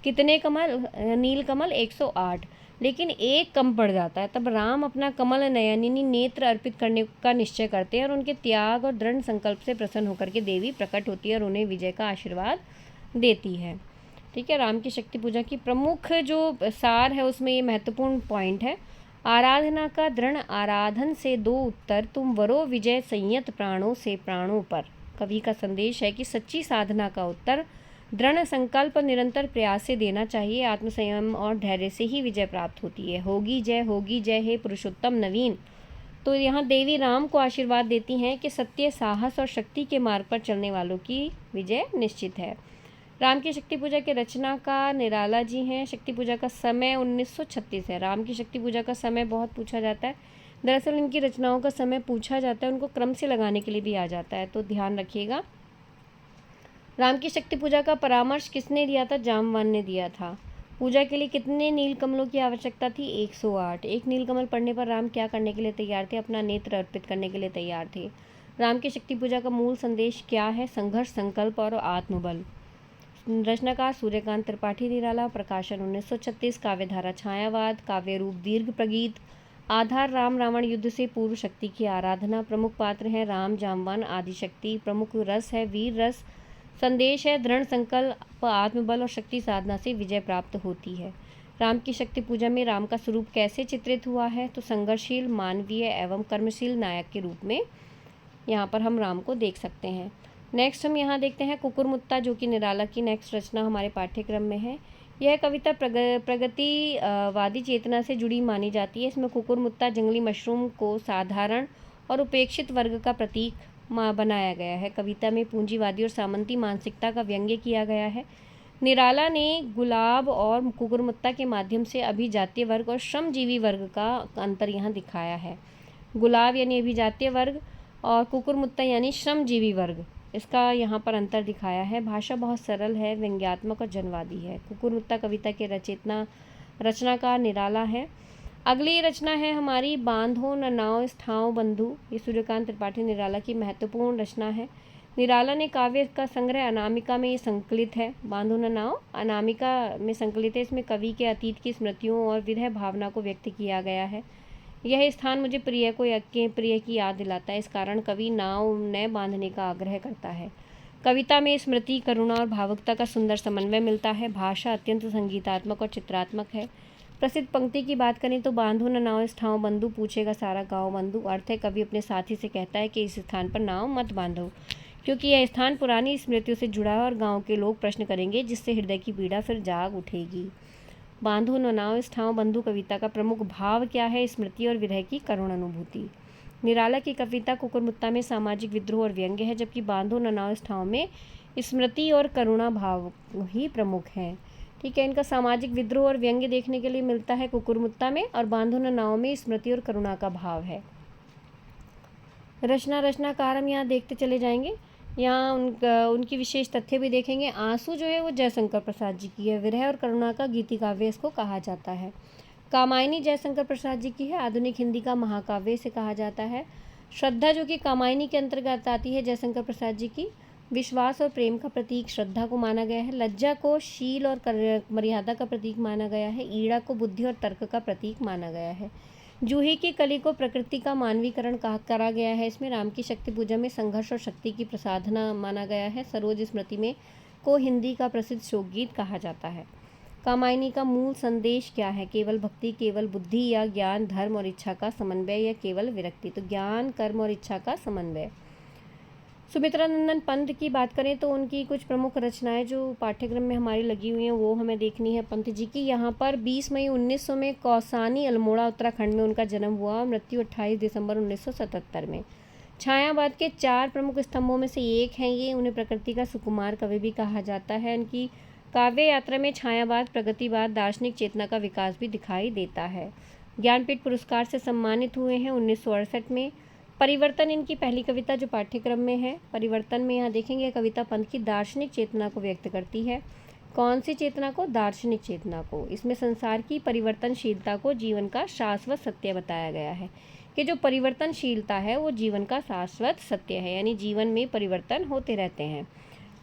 कितने कमल? नीलकमल 108, लेकिन एक कम पड़ जाता है। तब राम अपना कमल नयनिनी नेत्र अर्पित करने का निश्चय करते हैं और उनके त्याग और दृढ़ संकल्प से प्रसन्न होकर के देवी प्रकट होती है और उन्हें विजय का आशीर्वाद देती है। ठीक है। राम की शक्ति पूजा की प्रमुख जो सार है उसमें ये महत्वपूर्ण पॉइंट है। आराधना का दृढ़ आराधन से दो उत्तर, तुम वरो विजय संयत प्राणों से प्राणों पर। कवि का संदेश है कि सच्ची साधना का उत्तर दृढ़ संकल्प और निरंतर प्रयास से देना चाहिए। आत्मसंयम और धैर्य से ही विजय प्राप्त होती है। होगी जय हे पुरुषोत्तम नवीन। तो यहाँ देवी राम को आशीर्वाद देती हैं कि सत्य, साहस और शक्ति के मार्ग पर चलने वालों की विजय निश्चित है। राम की शक्ति पूजा के रचनाकार निराला जी हैं। शक्ति पूजा का समय 1936 है। राम की शक्ति पूजा का समय बहुत पूछा जाता है। दरअसल इनकी रचनाओं का समय पूछा जाता है, उनको क्रम से लगाने के लिए भी आ जाता है, तो ध्यान रखिएगा। राम की शक्ति पूजा का परामर्श किसने दिया था? जाम्बवान ने दिया था। पूजा के लिए कितने नीलकमलों की आवश्यकता थी? 108। एक नीलकमल पड़ने पर राम क्या करने के लिए तैयार थे? अपना नेत्र अर्पित करने के लिए तैयार थे। राम की शक्ति पूजा का मूल संदेश क्या है? संघर्ष, संकल्प और आत्मबल। रचनाकार सूर्यकांत त्रिपाठी निराला। प्रकाशन 1936। काव्यधारा छायावाद। काव्य रूप दीर्घ प्रगीत। आधार राम रावण युद्ध से पूर्व शक्ति की आराधना। प्रमुख पात्र हैं राम, जाम्बवान, आदिशक्ति। प्रमुख रस है वीर रस। संदेश है दृढ़ संकल्प, आत्मबल और शक्ति साधना से विजय प्राप्त होती है। राम की शक्ति पूजा में राम का स्वरूप कैसे चित्रित हुआ है? तो संघर्षशील, मानवीय एवं कर्मशील नायक के रूप में यहाँ पर हम राम को देख सकते हैं। नेक्स्ट हम यहाँ देखते हैं कुकुरमुत्ता, जो कि निराला की नेक्स्ट रचना हमारे पाठ्यक्रम में है। यह कविता प्रगतिवादी चेतना से जुड़ी मानी जाती है। इसमें कुकुरमुत्ता जंगली मशरूम को साधारण और उपेक्षित वर्ग का प्रतीक बनाया गया है। कविता में पूंजीवादी और सामंती मानसिकता का व्यंग्य किया गया है। निराला ने गुलाब और कुकुरमुत्ता के माध्यम से अभिजातीय वर्ग और श्रमजीवी वर्ग का अंतर यहाँ दिखाया है। गुलाब यानी अभिजातीय वर्ग और कुकुरमुत्ता यानी श्रमजीवी वर्ग, इसका यहाँ पर अंतर दिखाया है। भाषा बहुत सरल है, व्यंग्यात्मक और जनवादी है। कुकुरमुत्ता कविता के रचनाकार निराला है। अगली रचना है हमारी बांधो न नाव ठाव बंधु। ये सूर्यकांत त्रिपाठी निराला की महत्वपूर्ण रचना है। निराला ने काव्य का संग्रह अनामिका में संकलित है। बांधो न नाव अनामिका में संकलित है। इसमें कवि के अतीत की स्मृतियों और विरह भावना को व्यक्त किया गया है। यह स्थान मुझे प्रिय की याद दिलाता है। इस कारण कवि नाव न बांधने का आग्रह करता है। कविता में स्मृति, करुणा और भावुकता का सुंदर समन्वय मिलता है। भाषा अत्यंत संगीतात्मक और चित्रात्मक है। प्रसिद्ध पंक्ति की बात करें तो बांधो न नाव इस ठाव बंधु, पूछेगा सारा गाँव बंधु। अर्थ है, कवि अपने साथी से कहता है कि इस स्थान पर नाव मत बांधो, क्योंकि यह स्थान पुरानी स्मृतियों से जुड़ा है और गाँव के लोग प्रश्न करेंगे, जिससे हृदय की पीड़ा फिर जाग उठेगी। बांधो न नाव इस ठाव बंधु कविता का प्रमुख भाव क्या है? स्मृति और विरह की करुण अनुभूति। निराला की कविता कुकुरमुत्ता में सामाजिक विद्रोह और व्यंग्य है, जबकि बांधो न नाव इस ठाव में स्मृति और करुणा भाव ही प्रमुख है। ठीक है, इनका सामाजिक विद्रोह और व्यंग्य देखने के लिए मिलता है कुकुरमुत्ता में, और बांधो न नाव में स्मृति और करुणा का भाव है। रचनाकार हम यहाँ देखते चले जाएंगे। यहाँ उनकी विशेष तथ्य भी देखेंगे। आंसू जो है वो जयशंकर प्रसाद जी की है। विरह और करुणा का गीति काव्य इसको कहा जाता है। कामायनी जयशंकर प्रसाद जी की है। आधुनिक हिंदी का महाकाव्य इसे कहा जाता है। श्रद्धा जो कि कामायनी के अंतर्गत आती है जयशंकर प्रसाद जी की। विश्वास और प्रेम का प्रतीक श्रद्धा को माना गया है। लज्जा को शील और मर्यादा का प्रतीक माना गया है। ईड़ा को बुद्धि और तर्क का प्रतीक माना गया है। जूही की कली को प्रकृति का मानवीकरण करा गया है। इसमें राम की शक्ति पूजा में संघर्ष और शक्ति की प्रसाधना माना गया है। सरोज स्मृति में को हिंदी का प्रसिद्ध शोकगीत कहा जाता है। कामायनी का मूल संदेश क्या है? केवल भक्ति, केवल बुद्धि, या ज्ञान, धर्म और इच्छा का समन्वय, या केवल विरक्ति? तो ज्ञान, कर्म और इच्छा का समन्वय। सुमित्रा नंदन पंत की बात करें तो उनकी कुछ प्रमुख रचनाएं जो पाठ्यक्रम में हमारी लगी हुई हैं वो हमें देखनी है। पंत जी की यहाँ पर 20 मई 1900 में कौसानी अल्मोड़ा उत्तराखंड में उनका जन्म हुआ। मृत्यु 28 दिसंबर 1977 में। छायावाद के 4 प्रमुख स्तंभों में से एक हैं ये। उन्हें प्रकृति का सुकुमार कवि भी कहा जाता है। उनकी काव्य यात्रा में छायावाद, प्रगतिवाद, दार्शनिक चेतना का विकास भी दिखाई देता है। ज्ञानपीठ पुरस्कार से सम्मानित हुए हैं 1968 में। परिवर्तन इनकी पहली कविता जो पाठ्यक्रम में है। परिवर्तन में यहाँ देखेंगे कविता पंत की दार्शनिक चेतना को व्यक्त करती है। कौन सी चेतना को? दार्शनिक चेतना को। इसमें संसार की परिवर्तनशीलता को जीवन का शाश्वत सत्य बताया गया है कि जो परिवर्तनशीलता है वो जीवन का शाश्वत सत्य है, यानी जीवन में परिवर्तन होते रहते हैं।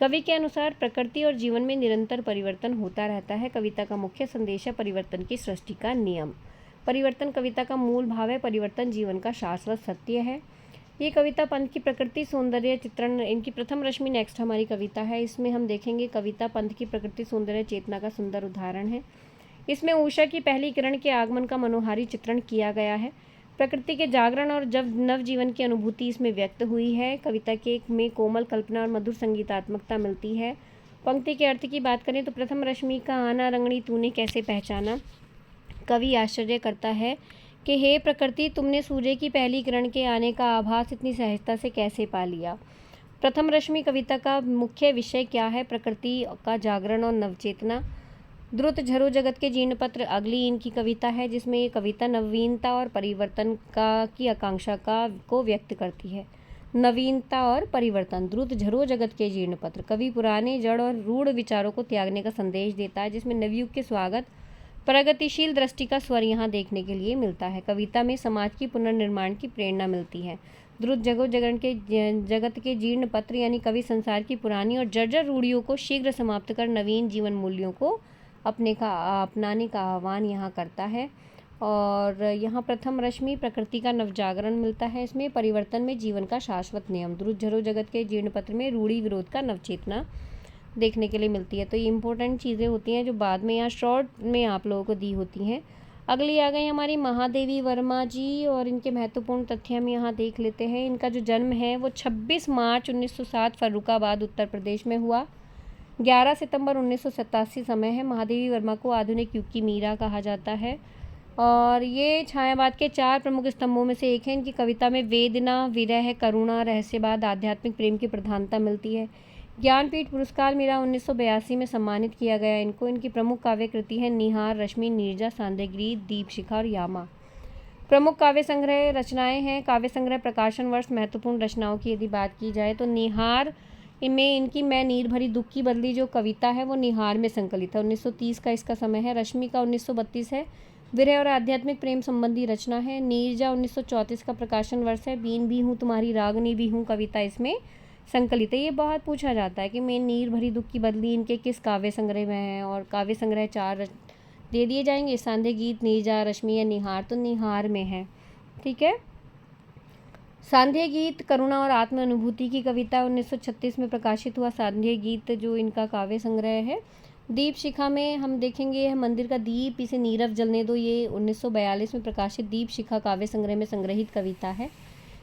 कवि के अनुसार प्रकृति और जीवन में निरंतर परिवर्तन होता रहता है। कविता का मुख्य संदेश है परिवर्तन की सृष्टि का नियम। परिवर्तन कविता का मूल भाव है। परिवर्तन जीवन का शाश्वत सत्य है। ये कविता पंत की प्रकृति सौंदर्य चित्रण, इनकी प्रथम रश्मि नेक्स्ट हमारी कविता है। इसमें हम देखेंगे कविता पंत की प्रकृति सौंदर्य चेतना का सुंदर उदाहरण है। इसमें उषा की पहली किरण के आगमन का मनोहारी चित्रण किया गया है। प्रकृति के जागरण और जब नवजीवन की अनुभूति इसमें व्यक्त हुई है। कविता के में कोमल कल्पना और मधुर संगीतात्मकता मिलती है। पंक्ति के अर्थ की बात करें तो प्रथम रश्मि का आना रंगणी तूने कैसे पहचाना। कवि आश्चर्य करता है कि हे प्रकृति, तुमने सूर्य की पहली किरण के आने का आभास इतनी सहजता से कैसे पा लिया। प्रथम रश्मि कविता का मुख्य विषय क्या है? प्रकृति का जागरण और नवचेतना। द्रुत झरो जगत के जीर्णपत्र अगली इनकी कविता है, जिसमें ये कविता नवीनता और परिवर्तन की आकांक्षा को व्यक्त करती है। नवीनता और परिवर्तन। द्रुत झरो जगत के जीर्णपत्र। कवि पुराने जड़ और रूढ़ विचारों को त्यागने का संदेश देता है, जिसमें नवयुग के स्वागत, प्रगतिशील दृष्टि का स्वर यहाँ देखने के लिए मिलता है। कविता में समाज की पुनर्निर्माण की प्रेरणा मिलती है। द्रुत जगत के जीर्ण पत्र, यानी कवि संसार की पुरानी और जर्जर रूढ़ियों को शीघ्र समाप्त कर नवीन जीवन मूल्यों को अपनाने का आह्वान यहाँ करता है। और यहाँ प्रथम रश्मि प्रकृति का नवजागरण मिलता है। इसमें परिवर्तन में जीवन का शाश्वत नियम। द्रुत झरो जगत के जीर्ण पत्र में रूढ़ी विरोध का नवचेतना देखने के लिए मिलती है। तो ये इंपॉर्टेंट चीज़ें होती हैं जो बाद में यहाँ शॉर्ट में आप लोगों को दी होती हैं। अगली आ गई हमारी महादेवी वर्मा जी, और इनके महत्वपूर्ण तथ्य हम यहाँ देख लेते हैं। इनका जो जन्म है वो 26 मार्च 1907 फर्रुखाबाद उत्तर प्रदेश में हुआ। 11 सितंबर 1987 समय है। महादेवी वर्मा को आधुनिक युग की मीरा कहा जाता है, और ये छायावाद के 4 प्रमुख स्तंभों में से एक है। इनकी कविता में वेदना, विरह, करुणा, रहस्यवाद, आध्यात्मिक प्रेम की प्रधानता मिलती है। ज्ञानपीठ पुरस्कार मीरा 1982 में सम्मानित किया गया इनको। इनकी प्रमुख काव्य कृति है निहार, रश्मि, नीरजा, सांध्यगीत, दीपशिखा और यामा। प्रमुख काव्य संग्रह रचनाएं हैं। काव्य संग्रह प्रकाशन वर्ष महत्वपूर्ण रचनाओं की यदि बात की जाए तो निहार में इनकी मैं नीर भरी दुख की बदली जो कविता है वो निहार में संकलित है। 1930 का इसका समय है। रश्मि का 1932 है। विरह और आध्यात्मिक प्रेम संबंधी रचना है। नीरजा 1934 का प्रकाशन वर्ष है। बीन भी हूँ तुम्हारी रागनी भी हूँ कविता इसमें संकलित है। ये बहुत पूछा जाता है कि मैं नीर भरी दुख की बदली इनके किस काव्य संग्रह में है, और काव्य संग्रह 4 दे दिए जाएंगे, सांध्य गीत, नीरजा, रश्मि या निहार, तो निहार में है। ठीक है। सांध्य गीत करुणा और आत्म अनुभूति की कविता 1936 में प्रकाशित हुआ सांध्य गीत जो इनका काव्य संग्रह है। दीप शिखा में हम देखेंगे यह मंदिर का दीप इसे नीरव जलने दो, ये 1942 में प्रकाशित दीप शिखा काव्य संग्रह में संग्रहित कविता है।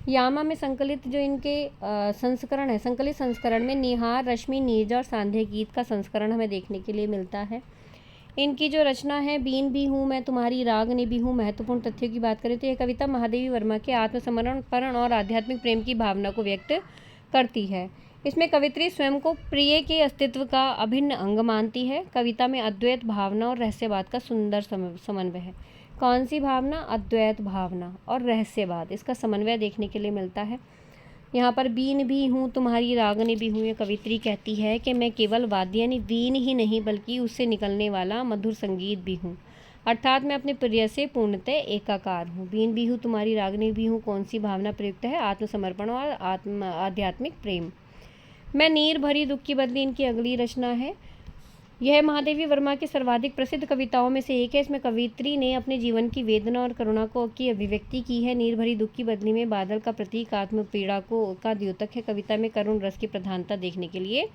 यामा में संकलित जो इनके संस्करण है, संकलित संस्करण में निहार, रश्मि, नीरजा और सांध्य गीत का संस्करण हमें देखने के लिए मिलता है। इनकी जो रचना है बीन भी हूँ मैं तुम्हारी रागनी भी हूँ। महत्वपूर्ण तथ्यों की बात करें तो यह कविता महादेवी वर्मा के आत्मसमर्पण और आध्यात्मिक प्रेम की भावना को व्यक्त करती है। इसमें कवित्री स्वयं को प्रिय के अस्तित्व का अभिन्न अंग मानती है। कविता में अद्वैत भावना और रहस्यवाद का सुंदर समन्वय है। कौन सी भावना? अद्वैत भावना और रहस्यवाद, इसका समन्वय देखने के लिए मिलता है। यहाँ पर बीन भी हूँ तुम्हारी रागनी भी हूँ, ये कवित्री कहती है कि मैं केवल वाद्य यानी वीण ही नहीं बल्कि उससे निकलने वाला मधुर संगीत भी हूँ, अर्थात मैं अपने प्रिय से पूर्णतः एकाकार हूँ। बीन भी हूँ तुम्हारी रागनी भी हूँ, कौन सी भावना प्रयुक्त है? आत्मसमर्पण और आध्यात्मिक प्रेम। मैं नीर भरी दुख की बदली इनकी अगली रचना है। यह महादेवी वर्मा की सर्वाधिक प्रसिद्ध कविताओं में से एक है। इसमें कवित्री ने अपने जीवन की वेदना और करुणा को की अभिव्यक्ति की है। नीर भरी दुख की बदली में बादल का प्रतीक आत्म पीड़ा को का द्योतक है। कविता में करुण रस की प्रधानता देखने के लिए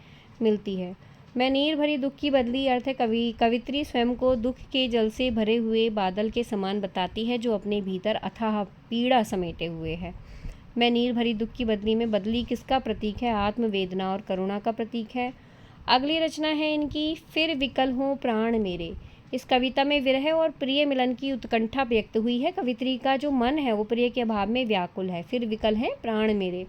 मिलती है। मैं नीर भरी दुख की बदली अर्थ है कवित्री स्वयं को दुख के जल से भरे हुए बादल के समान बताती है जो अपने भीतर अथाह पीड़ा समेटे हुए है। मैं नीर भरी दुख की बदली में बदली किसका प्रतीक है? आत्मवेदना और करुणा का प्रतीक है। अगली रचना है इनकी फिर विकल हों प्राण मेरे। इस कविता में विरह और प्रिय मिलन की उत्कंठा व्यक्त हुई है। कवित्री का जो मन है वो प्रिय के अभाव में व्याकुल है। फिर विकल है प्राण मेरे,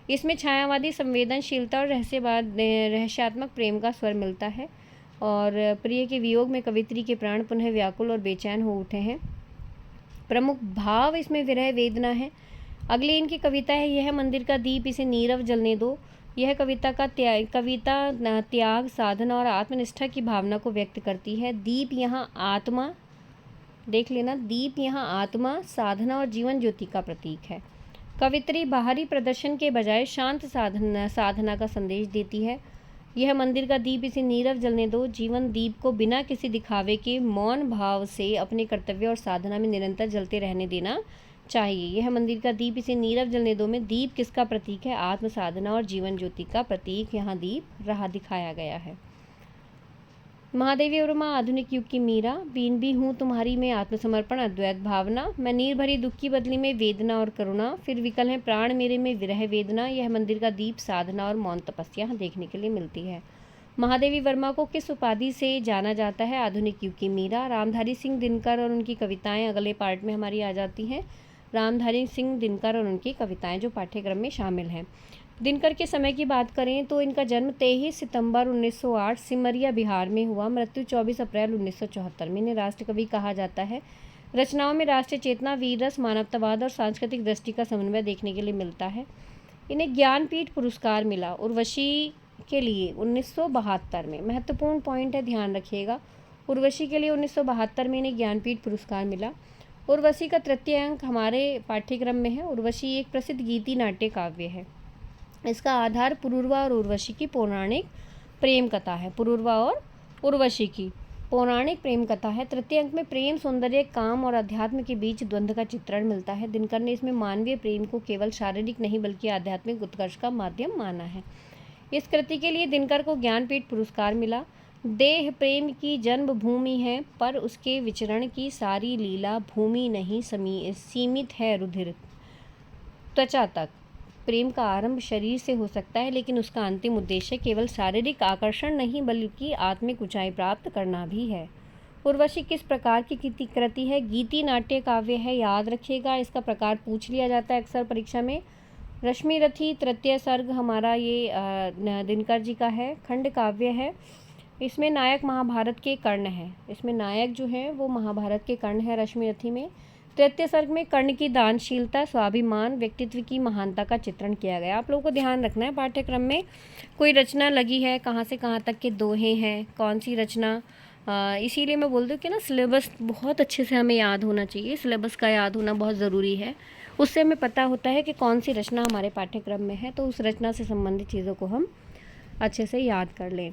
इसमें छायावादी संवेदनशीलता और रहस्यात्मक प्रेम का स्वर मिलता है, और प्रिय के वियोग में कवित्री के प्राण पुनः व्याकुल और बेचैन हो उठे हैं। प्रमुख भाव इसमें विरह वेदना है। अगली इनकी कविता है यह मंदिर का दीप इसे नीरव जलने दो। यह कविता त्याग, साधना और आत्मनिष्ठा की भावना को व्यक्त करती है। दीप यहाँ आत्मा, देख लेना, दीप यहाँ आत्मा, साधना और जीवन ज्योति का प्रतीक है। कवित्री बाहरी प्रदर्शन के बजाय शांत साधना का संदेश देती है। यह मंदिर का दीप इसे नीरव जलने दो। जीवन दीप को बिना किसी दिखावे के मौन भाव से अपने कर्तव्य और साधना में निरंतर जलते रहने देना चाहिए। यह मंदिर का दीप इसे नीरव जलने दो में दीप किसका प्रतीक है? आत्म साधना और जीवन ज्योति का प्रतीक यहाँ दीप रहा दिखाया गया है। महादेवी वर्मा आधुनिक युग की मीरा। बीन भी हूँ तुम्हारी में आत्मसमर्पण, अद्वैत भावना। मैं नीर भरी दुख की बदली में वेदना और करुणा। फिर विकल है प्राण मेरे में विरह वेदना। यह मंदिर का दीप साधना और मौन तपस्या देखने के लिए मिलती है। महादेवी वर्मा को किस उपाधि से जाना जाता है? आधुनिक युग की मीरा। रामधारी सिंह दिनकर और उनकी कविताएं अगले पार्ट में हमारी आ जाती हैं। रामधारी सिंह दिनकर और उनकी कविताएं जो पाठ्यक्रम में शामिल हैं। दिनकर के समय की बात करें तो इनका जन्म 23 सितंबर 1908 सिमरिया बिहार में हुआ। मृत्यु 24 अप्रैल 1974 में। इन्हें राष्ट्रकवि कहा जाता है। रचनाओं में राष्ट्रीय चेतना, वीर रस, मानवतावाद और सांस्कृतिक दृष्टि का समन्वय देखने के लिए मिलता है। इन्हें ज्ञानपीठ पुरस्कार मिला उर्वशी के लिए 1972 में। महत्वपूर्ण पॉइंट है, ध्यान रखिएगा। उर्वशी के लिए 1972 में इन्हें ज्ञानपीठ पुरस्कार मिला। उर्वशी का तृतीय अंक हमारे पाठ्यक्रम में है। उर्वशी एक प्रसिद्ध गीति नाट्य काव्य है। इसका आधार पुरूरवा और उर्वशी की पौराणिक प्रेम कथा है। पुरूरवा और उर्वशी की पौराणिक प्रेम कथा है। तृतीय अंक में प्रेम, सौंदर्य, काम और अध्यात्म के बीच द्वंद्व का चित्रण मिलता है। दिनकर ने इसमें मानवीय प्रेम को केवल शारीरिक नहीं बल्कि आध्यात्मिक उत्कर्ष का माध्यम माना है। इस कृति के लिए दिनकर को ज्ञानपीठ पुरस्कार मिला। देह प्रेम की जन्मभूमि है, पर उसके विचरण की सारी लीला भूमि नहीं सीमित है रुधिर त्वचा तक। प्रेम का आरंभ शरीर से हो सकता है, लेकिन उसका अंतिम उद्देश्य केवल शारीरिक आकर्षण नहीं बल्कि आत्मिक ऊंचाई प्राप्त करना भी है। उर्वशी किस प्रकार की कृति है? गीति नाट्य काव्य है, याद रखिएगा, इसका प्रकार पूछ लिया जाता है अक्सर परीक्षा में। रश्मि रथी तृतीय सर्ग हमारा ये दिनकर जी का है, खंड काव्य है। इसमें नायक महाभारत के कर्ण हैं, इसमें नायक जो है वो महाभारत के कर्ण है रश्मि रथी में। तृतीय सर्ग में कर्ण की दानशीलता, स्वाभिमान, व्यक्तित्व की महानता का चित्रण किया गया। आप लोगों को ध्यान रखना है पाठ्यक्रम में कोई रचना लगी है, कहाँ से कहाँ तक के दोहे हैं, कौन सी रचना। इसीलिए मैं बोलती हूँ कि ना सिलेबस बहुत अच्छे से हमें याद होना चाहिए, सिलेबस का याद होना बहुत ज़रूरी है। उससे हमें पता होता है कि कौन सी रचना हमारे पाठ्यक्रम में है, तो उस रचना से संबंधित चीज़ों को हम अच्छे से याद कर लें।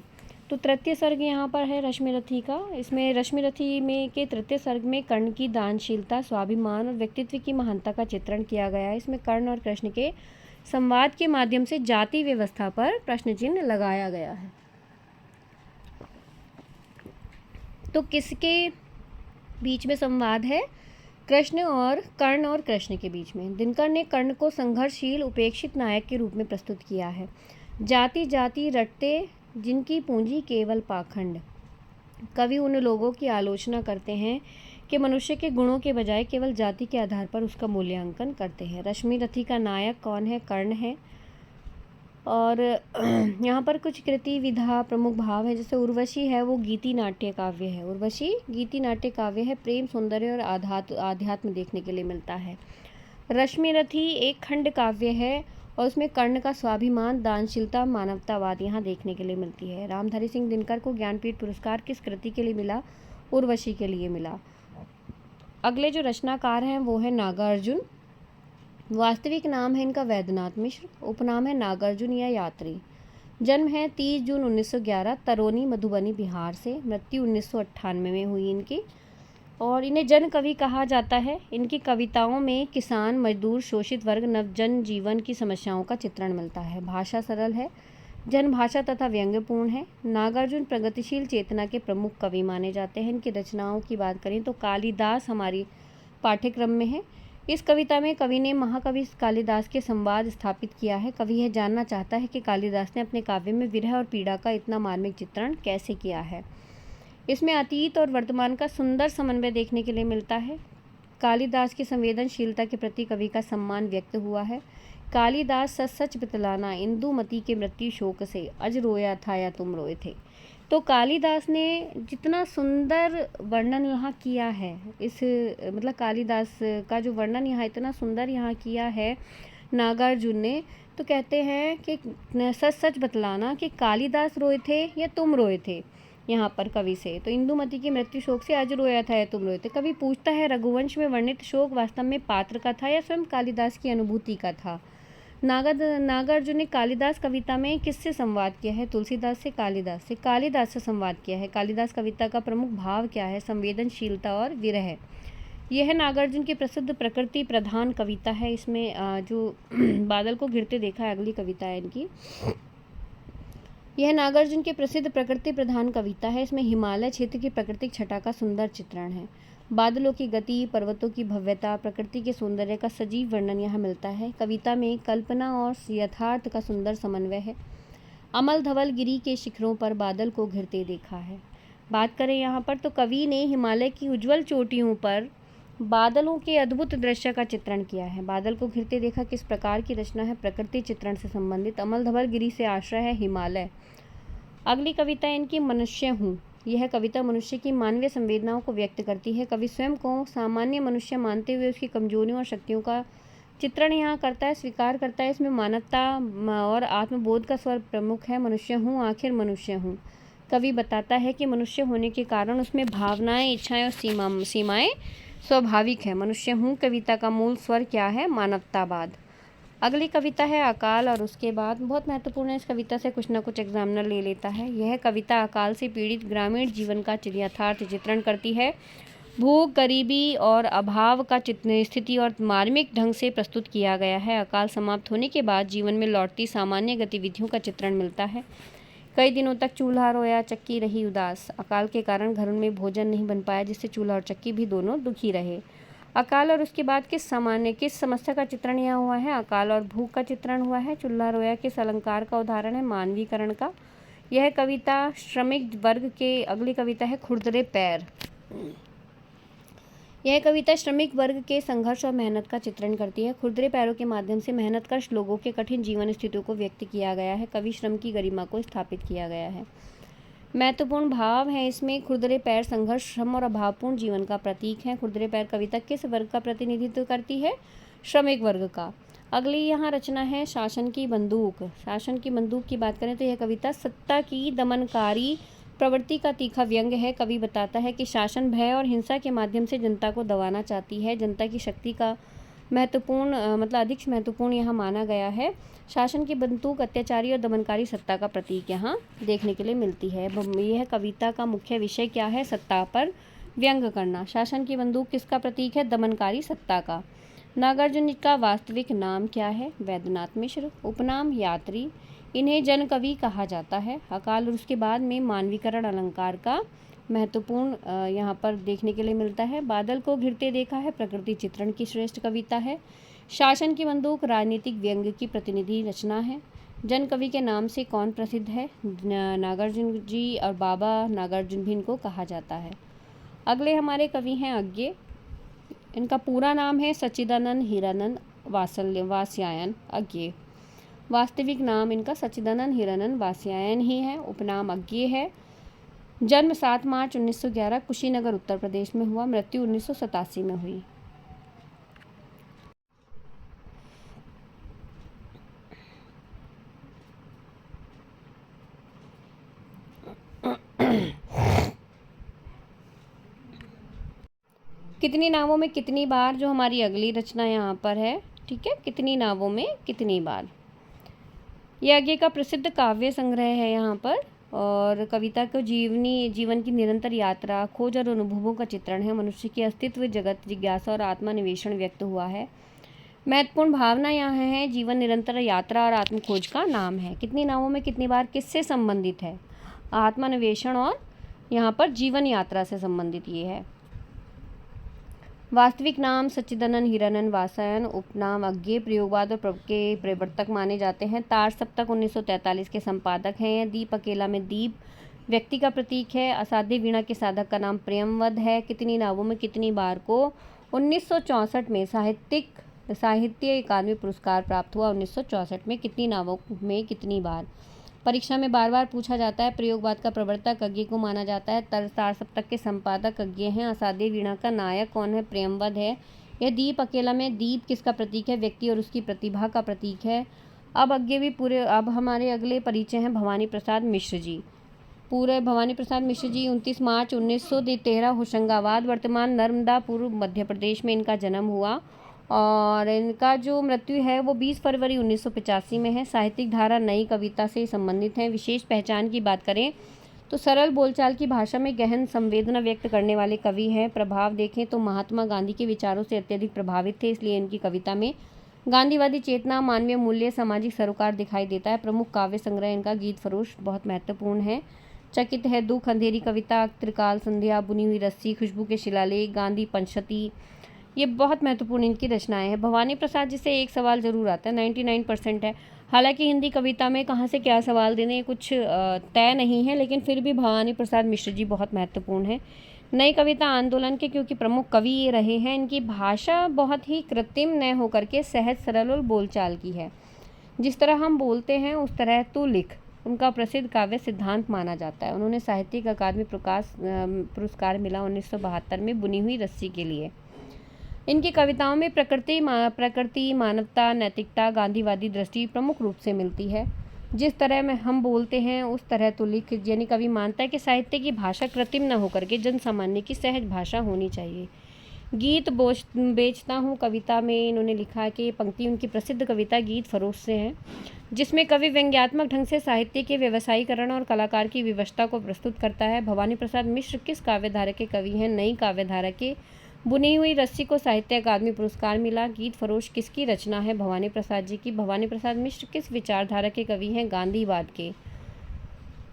तो तृतीय सर्ग यहाँ पर है रश्मि रथी का। इसमें रश्मि रथी में के तृतीय सर्ग में कर्ण की दानशीलता, स्वाभिमान और व्यक्तित्व की महानता का चित्रण किया गया है। इसमें कर्ण और कृष्ण के संवाद के माध्यम से जाति व्यवस्था पर प्रश्न चिन्ह लगाया गया है। तो किसके बीच में संवाद है? कृष्ण और कर्ण और कृष्ण के बीच में। दिनकर ने कर्ण को संघर्षशील उपेक्षित नायक के रूप में प्रस्तुत किया है। जाति जाति रटते जिनकी पूंजी केवल पाखंड। कवि उन लोगों की आलोचना करते हैं कि मनुष्य के गुणों के बजाय केवल जाति के आधार पर उसका मूल्यांकन करते हैं। रश्मि रथी का नायक कौन है? कर्ण है। और यहाँ पर कुछ कृति विधा प्रमुख भाव है, जैसे उर्वशी है वो गीति नाट्य काव्य है। उर्वशी गीति नाट्य काव्य है, प्रेम सौंदर्य और आध्यात्म देखने के लिए मिलता है। रश्मि रथी एक खंड काव्य है और उसमें कर्ण का स्वाभिमान, दानशीलता, मानवतावाद यहाँ देखने के लिए मिलती है। रामधारी सिंह दिनकर को ज्ञानपीठ पुरस्कार किस कृति के लिए मिला? उर्वशी के लिए मिला। अगले जो रचनाकार हैं वो है नागार्जुन। वास्तविक नाम है इनका वैद्यनाथ मिश्र, उपनाम है नागार्जुन या यात्री। जन्म है 30 जून 1911, तरोनी मधुबनी बिहार से। मृत्यु 1998 में हुई इनकी। और इन्हें जन कवि कहा जाता है। इनकी कविताओं में किसान, मजदूर, शोषित वर्ग, नवजन जीवन की समस्याओं का चित्रण मिलता है। भाषा सरल है, जनभाषा तथा व्यंग्यपूर्ण है। नागार्जुन प्रगतिशील चेतना के प्रमुख कवि माने जाते हैं। इनकी रचनाओं की बात करें तो कालिदास हमारी पाठ्यक्रम में है। इस कविता में कवि ने महाकवि कालिदास के संवाद स्थापित किया है। कवि यह जानना चाहता है कि कालिदास ने अपने काव्य में विरह और पीड़ा का इतना मार्मिक चित्रण कैसे किया है। इसमें अतीत और वर्तमान का सुंदर समन्वय देखने के लिए मिलता है। कालिदास की संवेदनशीलता के प्रति कवि का सम्मान व्यक्त हुआ है। कालिदास सच सच बतलाना, इंदुमती के मृत्यु शोक से, अज रोया था या तुम रोए थे। तो कालिदास ने जितना सुंदर वर्णन यहाँ किया है, इस मतलब कालिदास का जो वर्णन यहाँ इतना सुंदर यहाँ किया है नागार्जुन ने, तो कहते हैं कि सच सच बतलाना कि कालिदास रोए थे या तुम रोए थे। यहाँ पर कवि से तो इंदुमती की मृत्यु शोक से अज रोया था या तुम रोए थे। कवि पूछता है रघुवंश में वर्णित शोक वास्तव में पात्र का था या स्वयं कालिदास की अनुभूति का था। नागार्जुन ने कालिदास कविता में किससे संवाद किया है? तुलसीदास से, कालिदास से। कालिदास से संवाद किया है। कालिदास कविता का प्रमुख भाव क्या है? संवेदनशीलता और विरह। यह है नागार्जुन की प्रसिद्ध प्रकृति प्रधान कविता है। इसमें जो बादल को घिरते देखा है अगली कविता है इनकी। यह नागार्जुन की प्रसिद्ध प्रकृति प्रधान कविता है। इसमें हिमालय क्षेत्र की प्राकृतिक छटा का सुंदर चित्रण है। बादलों की गति, पर्वतों की भव्यता, प्रकृति के सौंदर्य का सजीव वर्णन यहाँ मिलता है। कविता में कल्पना और यथार्थ का सुंदर समन्वय है। अमल धवल गिरी के शिखरों पर बादल को घिरते देखा है। बात करें यहाँ पर तो कवि ने हिमालय की उज्ज्वल चोटियों पर बादलों के अद्भुत दृश्य का चित्रण किया है। बादल को घिरते देखा किस प्रकार की रचना है? प्रकृति चित्रण से संबंधित। अमल धवल गिरी से आश्रय है हिमालय। अगली कविता इनकी मनुष्य हूँ। यह कविता मनुष्य की मानवीय संवेदनाओं को व्यक्त करती है। कवि स्वयं को सामान्य मनुष्य मानते हुए उसकी कमजोरियों और शक्तियों का चित्रण यहाँ करता है, स्वीकार करता है। इसमें मानवता और आत्मबोध का स्वर प्रमुख है। मनुष्य हूँ, आखिर मनुष्य हूँ। कवि बताता है कि मनुष्य होने के कारण उसमें भावनाएं, इच्छाएं और सीमाएं स्वाभाविक है। मनुष्य हूँ कविता का मूल स्वर क्या है? मानवतावाद। अगली कविता है अकाल और उसके बाद। बहुत महत्वपूर्ण है, इस कविता से कुछ ना कुछ एग्जामिनर ले लेता है। यह कविता अकाल से पीड़ित ग्रामीण जीवन का यथार्थ चित्रण करती है। भूख, गरीबी और अभाव का स्थिति और मार्मिक ढंग से प्रस्तुत किया गया है। अकाल समाप्त होने के बाद जीवन में लौटती सामान्य गतिविधियों का चित्रण मिलता है। कई दिनों तक चूल्हा रोया, चक्की रही उदास। अकाल के कारण घर में भोजन नहीं बन पाया, जिससे चूल्हा और चक्की भी दोनों दुखी रहे। अकाल और उसके बाद किस समस्या का चित्रण यहाँ हुआ है? अकाल और भूख का चित्रण हुआ है। चूल्हा रोया किस अलंकार का उदाहरण है? मानवीकरण का। यह कविता श्रमिक वर्ग के, अगली कविता है खुरदरे पैर। यह कविता श्रमिक वर्ग के संघर्ष और मेहनत का चित्रण करती है। खुरदरे पैरों के माध्यम से मेहनतकश लोगों के कठिन जीवन स्थितियों को व्यक्त किया गया है। कवि श्रम की गरिमा को स्थापित किया गया है। महत्वपूर्ण भाव है इसमें। खुरदरे पैर संघर्ष, श्रम और अभावपूर्ण जीवन का प्रतीक है। खुरदरे पैर कविता किस वर्ग का प्रतिनिधित्व करती है? श्रमिक वर्ग का। अगली यहाँ रचना है शासन की बंदूक। शासन की बंदूक की बात करें तो यह कविता सत्ता की दमनकारी प्रवृत्ति का तीखा व्यंग है। कवि बताता है कि शासन भय और हिंसा के माध्यम से जनता को दबाना चाहती है। जनता की शक्ति का अधिक महत्वपूर्ण यहाँ माना गया है। शासन की बंदूक अत्याचारी और दमनकारी सत्ता का प्रतीक यहाँ देखने के लिए मिलती है। यह कविता का मुख्य विषय क्या है? सत्ता पर व्यंग करना। शासन की बंदूक किसका प्रतीक है? दमनकारी सत्ता का। नागार्जुन का वास्तविक नाम क्या है? वैद्यनाथ मिश्र। उपनाम यात्री। इन्हें जन कवि कहा जाता है। अकाल और उसके बाद में मानवीकरण अलंकार का महत्वपूर्ण यहाँ पर देखने के लिए मिलता है। बादल को घिरते देखा है प्रकृति चित्रण की श्रेष्ठ कविता है। शासन की बंदूक राजनीतिक व्यंग की प्रतिनिधि रचना है। जन कवि के नाम से कौन प्रसिद्ध है? नागार्जुन जी और बाबा नागार्जुन भी इनको कहा जाता है। अगले हमारे कवि हैं अज्ञे। इनका पूरा नाम है सच्चिदानंद हीरानंद वात्स्यायन अज्ञे। वास्तविक नाम इनका सच्चिदानंद हीरानंद वात्स्यायन ही है। उपनाम अज्ञे है। जन्म 7 मार्च 1911 कुशीनगर उत्तर प्रदेश में हुआ। मृत्यु 1987 में हुई। कितनी नावों में कितनी बार, जो हमारी अगली रचना यहाँ पर है, ठीक है। कितनी नावों में कितनी बार, यह आगे का प्रसिद्ध काव्य संग्रह है यहाँ पर। और कविता को जीवन की निरंतर यात्रा, खोज और अनुभवों का चित्रण है। मनुष्य के अस्तित्व, जगत जिज्ञासा और आत्मनिवेशन व्यक्त हुआ है। महत्वपूर्ण भावना यहाँ है जीवन निरंतर यात्रा और आत्मखोज का नाम है। कितनी नावों में कितनी बार किससे संबंधित है? आत्मनिवेशन और यहाँ पर जीवन यात्रा से संबंधित ये है। वास्तविक नाम सच्चिदानंद हीरानंद वात्स्यायन। उपनाम अज्ञे। प्रयोगवाद और के प्रवर्तक माने जाते हैं। तार सप्तक 1943 के संपादक हैं। दीप अकेला में दीप व्यक्ति का प्रतीक है। असाध्य वीणा के साधक का नाम प्रेमवद है। कितनी नावों में कितनी बार को 1964 में साहित्य अकादमी पुरस्कार प्राप्त हुआ। 1964 में कितनी नावों में कितनी बार, परीक्षा में बार बार पूछा जाता है। प्रयोगवाद का प्रवर्तक अज्ञे को माना जाता है। तार सप्तक के संपादक अज्ञे हैं। असाध्य वीणा का नायक कौन है? प्रेमवद है। यह दीप अकेला में दीप किसका प्रतीक है? व्यक्ति और उसकी प्रतिभा का प्रतीक है। अब हमारे अगले परिचय हैं भवानी प्रसाद मिश्र जी। भवानी प्रसाद मिश्र जी 29 मार्च 1913 होशंगाबाद, वर्तमान नर्मदापुर, मध्य प्रदेश में इनका जन्म हुआ। और इनका जो मृत्यु है वो 20 फरवरी 1985 में है। साहित्यिक धारा नई कविता से संबंधित हैं। विशेष पहचान की बात करें तो सरल बोलचाल की भाषा में गहन संवेदना व्यक्त करने वाले कवि हैं। प्रभाव देखें तो महात्मा गांधी के विचारों से अत्यधिक प्रभावित थे, इसलिए इनकी कविता में गांधीवादी चेतना, मानवीय मूल्य, सामाजिक सरोकार दिखाई देता है। प्रमुख काव्य संग्रह इनका गीत फरोश बहुत महत्वपूर्ण है। चकित है, दुख, अंधेरी कविता, त्रिकाल संध्या, बुनी हुई रस्सी, खुशबू के शिलालेख, गांधी पंचशती, ये बहुत महत्वपूर्ण इनकी रचनाएं हैं। भवानी प्रसाद जी से एक सवाल जरूर आता है, 99% है। हालांकि हिंदी कविता में कहाँ से क्या सवाल देने कुछ तय नहीं है, लेकिन फिर भी भवानी प्रसाद मिश्र जी बहुत महत्वपूर्ण है। नई कविता आंदोलन के क्योंकि प्रमुख कवि ये रहे हैं। इनकी भाषा बहुत ही कृत्रिम न होकर के सहज, सरल और बोलचाल की है। जिस तरह हम बोलते हैं उस तरह तू लिख, उनका प्रसिद्ध काव्य सिद्धांत माना जाता है। उन्होंने साहित्यिक अकादमी पुरस्कार मिला 1972 में बुनी हुई रस्सी के लिए। इनकी कविताओं में प्रकृति, मानवता, नैतिकता, गांधीवादी दृष्टि प्रमुख रूप से मिलती है। जिस तरह में हम बोलते हैं उस तरह तो लिख, यानी कवि मानता है कि साहित्य की भाषा कृत्रिम न होकर के जन सामान्य की सहज भाषा होनी चाहिए। गीत बेचता हूँ कविता में इन्होंने लिखा है कि ये पंक्ति उनकी प्रसिद्ध कविता गीत फरोश से है, जिसमें कवि व्यंग्यात्मक ढंग से साहित्य के व्यवसायीकरण और कलाकार की विवशता को प्रस्तुत करता है। भवानी प्रसाद मिश्र किस काव्यधारा के कवि हैं? नई काव्यधारा के। बुनी हुई रस्सी को साहित्य अकादमी पुरस्कार मिला। गीत फरोश किसकी रचना है? भवानी प्रसाद जी की। भवानी प्रसाद मिश्र किस विचारधारा के कवि हैं? गांधीवाद के।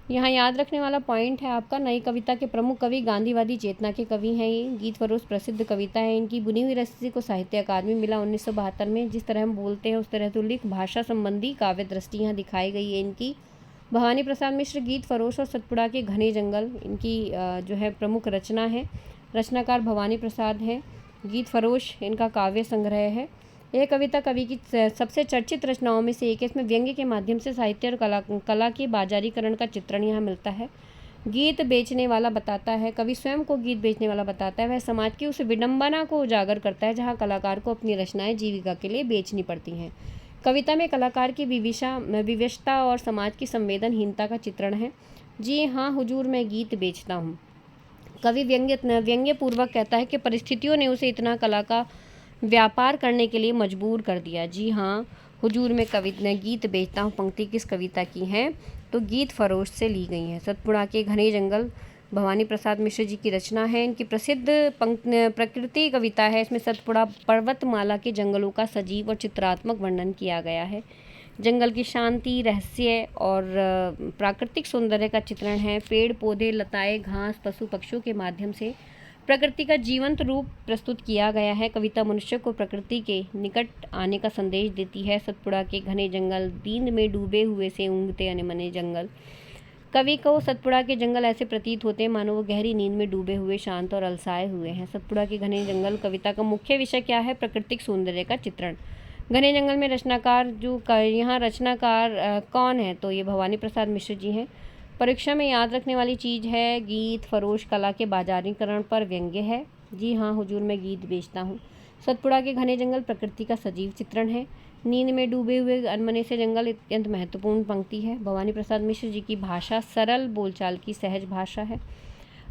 यहाँ याद रखने वाला पॉइंट है आपका, नई कविता के प्रमुख कवि गांधीवादी चेतना के कवि हैं। ये गीत फरोश प्रसिद्ध कविता है। इनकी बुनी हुई रस्सी को साहित्य अकादमी मिला 1972 में। जिस तरह हम बोलते हैं उस तरह तो लिख भाषा संबंधी काव्य दृष्टि यहाँ दिखाई गई है इनकी। भवानी प्रसाद मिश्र गीत फरोश और सतपुड़ा के घने जंगल इनकी जो है प्रमुख रचना है। रचनाकार भवानी प्रसाद हैं। गीत फरोश इनका काव्य संग्रह है। यह कविता कवि की सबसे चर्चित रचनाओं में से एक है। इसमें व्यंग्य के माध्यम से साहित्य और कला के बाजारीकरण का चित्रण यहाँ मिलता है। गीत बेचने वाला बताता है, कवि स्वयं को गीत बेचने वाला बताता है। वह समाज की उस विडंबना को उजागर करता है जहाँ कलाकार को अपनी रचनाएं जीविका के लिए बेचनी पड़ती हैं। कविता में कलाकार की विवशता और समाज की संवेदनहीनता का चित्रण है। जी हाँ हुजूर, मैं गीत बेचता हूँ। कवि व्यंग्य पूर्वक कहता है कि परिस्थितियों ने उसे इतना कला का व्यापार करने के लिए मजबूर कर दिया। जी हाँ हुजूर, मैं गीत बेचता हूँ पंक्ति किस कविता की है? तो गीत फरोश से ली गई है। सतपुड़ा के घने जंगल भवानी प्रसाद मिश्र जी की रचना है। इनकी प्रसिद्ध प्रकृति कविता है। इसमें सतपुड़ा पर्वतमाला के जंगलों का सजीव और चित्रात्मक वर्णन किया गया है। जंगल की शांति, रहस्य और प्राकृतिक सौंदर्य का चित्रण है। पेड़ पौधे, लताएं, घास, पशु पक्षियों के माध्यम से प्रकृति का जीवंत रूप प्रस्तुत किया गया है। कविता मनुष्य को प्रकृति के निकट आने का संदेश देती है। सतपुड़ा के घने जंगल, नींद में डूबे हुए से ऊँघते अनमने जंगल। कवि को सतपुड़ा के जंगल ऐसे प्रतीत होते हैं मानो वो गहरी नींद में डूबे हुए, शांत और अलसाए हुए हैं। सतपुड़ा के घने जंगल कविता का मुख्य विषय क्या है? प्राकृतिक सौंदर्य का चित्रण। घने जंगल में रचनाकार यहाँ रचनाकार कौन है? तो ये भवानी प्रसाद मिश्र जी हैं। परीक्षा में याद रखने वाली चीज़ है गीत फरोश कला के बाजारीकरण पर व्यंग्य है। जी हाँ हुजूर, मैं गीत बेचता हूँ। सतपुड़ा के घने जंगल प्रकृति का सजीव चित्रण है। नींद में डूबे हुए अनमने से जंगल अत्यंत महत्वपूर्ण पंक्ति है। भवानी प्रसाद मिश्र जी की भाषा सरल बोलचाल की सहज भाषा है।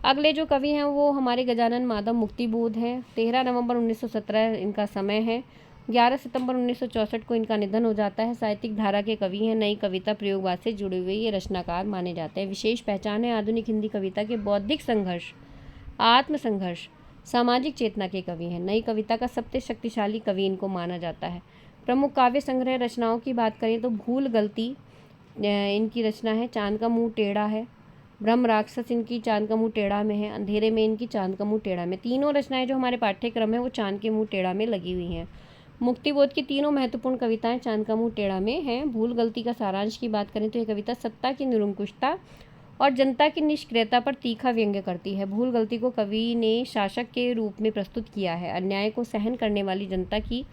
अगले जो कवि हैं वो हमारे गजानन माधव मुक्तिबोध हैं। 13 नवंबर 1917 इनका समय है। 11 सितंबर 1964 को इनका निधन हो जाता है। साहित्यिक धारा के कवि हैं। नई कविता प्रयोगवाद से जुड़े हुए ये रचनाकार माने जाते हैं। विशेष पहचान है आधुनिक हिंदी कविता के बौद्धिक संघर्ष, आत्मसंघर्ष, सामाजिक चेतना के कवि हैं। नई कविता का सबसे शक्तिशाली कवि इनको माना जाता है। प्रमुख काव्य संग्रह रचनाओं की बात करें तो भूल गलती इनकी रचना है। चांद का मुंह टेढ़ा है। ब्रह्म राक्षस इनकी चांद का मुंह टेढ़ा में है। अंधेरे में इनकी चांद का मुंह टेढ़ा में। तीनों रचनाएं जो हमारे पाठ्यक्रम है वो चांद के मुंह टेढ़ा में लगी हुई हैं। मुक्तिबोध की तीनों महत्वपूर्ण कविताएं चांद का मुंह टेढ़ा में हैं। भूल गलती का सारांश की बात करें तो यह कविता सत्ता की निरंकुशता और जनता की निष्क्रियता पर तीखा व्यंग्य करती है। भूल गलती को कवि ने शासक के रूप में प्रस्तुत किया है। अन्याय को सहन करने वाली जनता की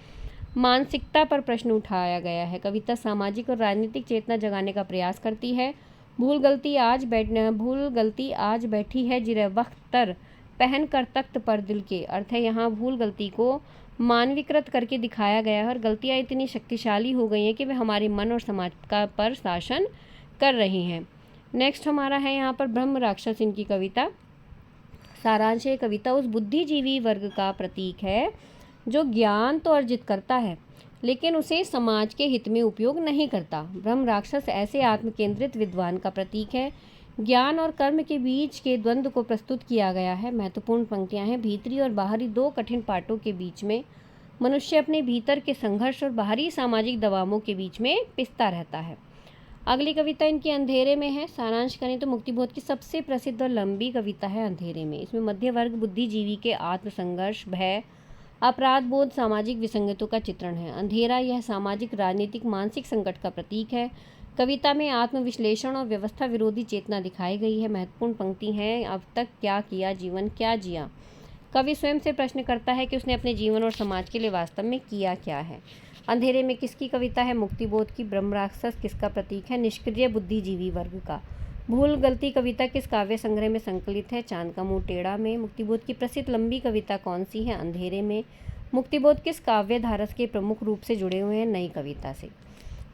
मानसिकता पर प्रश्न उठाया गया है। कविता सामाजिक और राजनीतिक चेतना जगाने का प्रयास करती है। भूल गलती आज बैठी है जिरे वख्तर पहन कर तख्त पर दिल के। अर्थ है यहाँ भूल गलती को मानवीकृत करके दिखाया गया है और गलतियाँ इतनी शक्तिशाली हो गई हैं कि वे हमारे मन और समाज का पर शासन कर रही हैं। नेक्स्ट हमारा है यहाँ पर ब्रह्म राक्षस इनकी कविता। सारांश है कविता उस बुद्धिजीवी वर्ग का प्रतीक है जो ज्ञान तो अर्जित करता है लेकिन उसे समाज के हित में उपयोग नहीं करता। ब्रह्म राक्षस ऐसे आत्मकेंद्रित विद्वान का प्रतीक है। ज्ञान और कर्म के बीच के द्वंद्व को प्रस्तुत किया गया है। महत्वपूर्ण पंक्तियां हैं। भीतरी और बाहरी दो कठिन पाटों के बीच में मनुष्य अपने भीतर के संघर्ष और बाहरी सामाजिक दबावों के बीच में पिसता रहता है। अगली कविता इनकी अंधेरे में है। सारांश करें तो मुक्तिबोध की सबसे प्रसिद्ध और लंबी कविता है अंधेरे में। इसमें मध्य वर्ग बुद्धिजीवी के आत्मसंघर्ष, भय, अपराध बोध, सामाजिक विसंगतों का चित्रण है। अंधेरा यह सामाजिक, राजनीतिक, मानसिक संकट का प्रतीक है। कविता में आत्मविश्लेषण और व्यवस्था विरोधी चेतना दिखाई गई है। महत्वपूर्ण पंक्ति हैं अब तक क्या किया, जीवन क्या जिया। कवि स्वयं से प्रश्न करता है कि उसने अपने जीवन और समाज के लिए वास्तव में किया क्या है। अंधेरे में किसकी कविता है? मुक्तिबोध की। ब्रह्म राक्षस किसका प्रतीक है? निष्क्रिय बुद्धिजीवी वर्ग का। भूल गलती कविता किस काव्य संग्रह में संकलित है? चांद का मुंह टेढ़ा में। मुक्तिबोध की प्रसिद्ध लंबी कविता कौन सी है? अंधेरे में। मुक्तिबोध किस काव्य धारा के प्रमुख रूप से जुड़े हुए हैं? नई कविता से।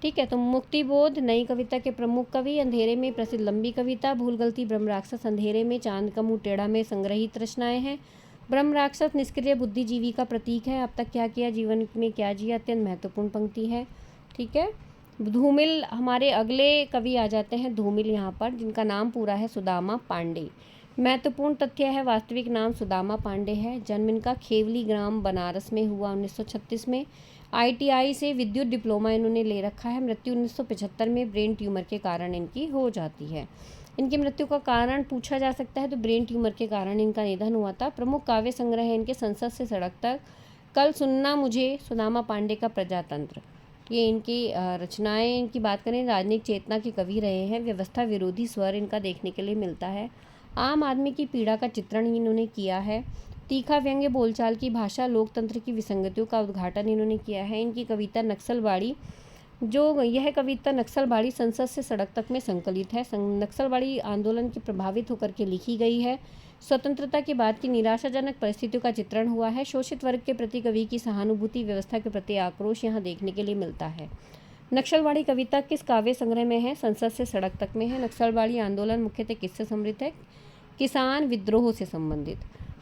ठीक है, तो मुक्तिबोध नई कविता के प्रमुख कवि। अंधेरे में प्रसिद्ध लंबी कविता। भूल गलती, ब्रह्म राक्षस, अंधेरे में, चांद का मुंह टेढ़ा में संग्रहित रचनाएं हैं। ब्रह्म राक्षस निष्क्रिय बुद्धिजीवी का प्रतीक है। अब तक क्या किया, जीवन में क्या जिया, अत्यंत महत्वपूर्ण पंक्ति है। ठीक है, धूमिल हमारे अगले कवि आ जाते हैं। धूमिल यहाँ पर, जिनका नाम पूरा है सुदामा पांडे। महत्वपूर्ण तथ्य है वास्तविक नाम सुदामा पांडे है। जन्म इनका खेवली ग्राम बनारस में हुआ 1936 में। ITI से विद्युत डिप्लोमा इन्होंने ले रखा है। मृत्यु 1975 में ब्रेन ट्यूमर के कारण इनकी हो जाती है। इनकी मृत्यु का कारण पूछा जा सकता है तो ब्रेन ट्यूमर के कारण इनका निधन हुआ था। प्रमुख काव्य संग्रह है इनके संसद से सड़क तक, कल सुनना मुझे, सुदामा पांडे का प्रजातंत्र। ये इनकी रचनाएं इनकी बात करें, राजनीतिक चेतना के कवि रहे हैं। व्यवस्था विरोधी स्वर इनका देखने के लिए मिलता है। आम आदमी की पीड़ा का चित्रण इन्होंने किया है। तीखा व्यंग्य बोलचाल की भाषा, लोकतंत्र की विसंगतियों का उद्घाटन इन्होंने किया है। इनकी कविता नक्सलबाड़ी, जो यह कविता नक्सलबाड़ी संसद से सड़क तक में संकलित है। नक्सलबाड़ी आंदोलन के प्रभावित होकर के लिखी गई है। स्वतंत्रता के बाद की निराशाजनक परिस्थितियों का चित्रण हुआ है। शोषित वर्ग के प्रति कवि की सहानुभूति, व्यवस्था के प्रति आक्रोश यहाँ देखने के लिए मिलता है। नक्सलबाड़ी कविता किस काव्य संग्रह में है? संसद से सड़क तक में है। नक्सलबाड़ी आंदोलन मुख्यतः किससे समृद्ध है? किसान विद्रोह से संबंधित।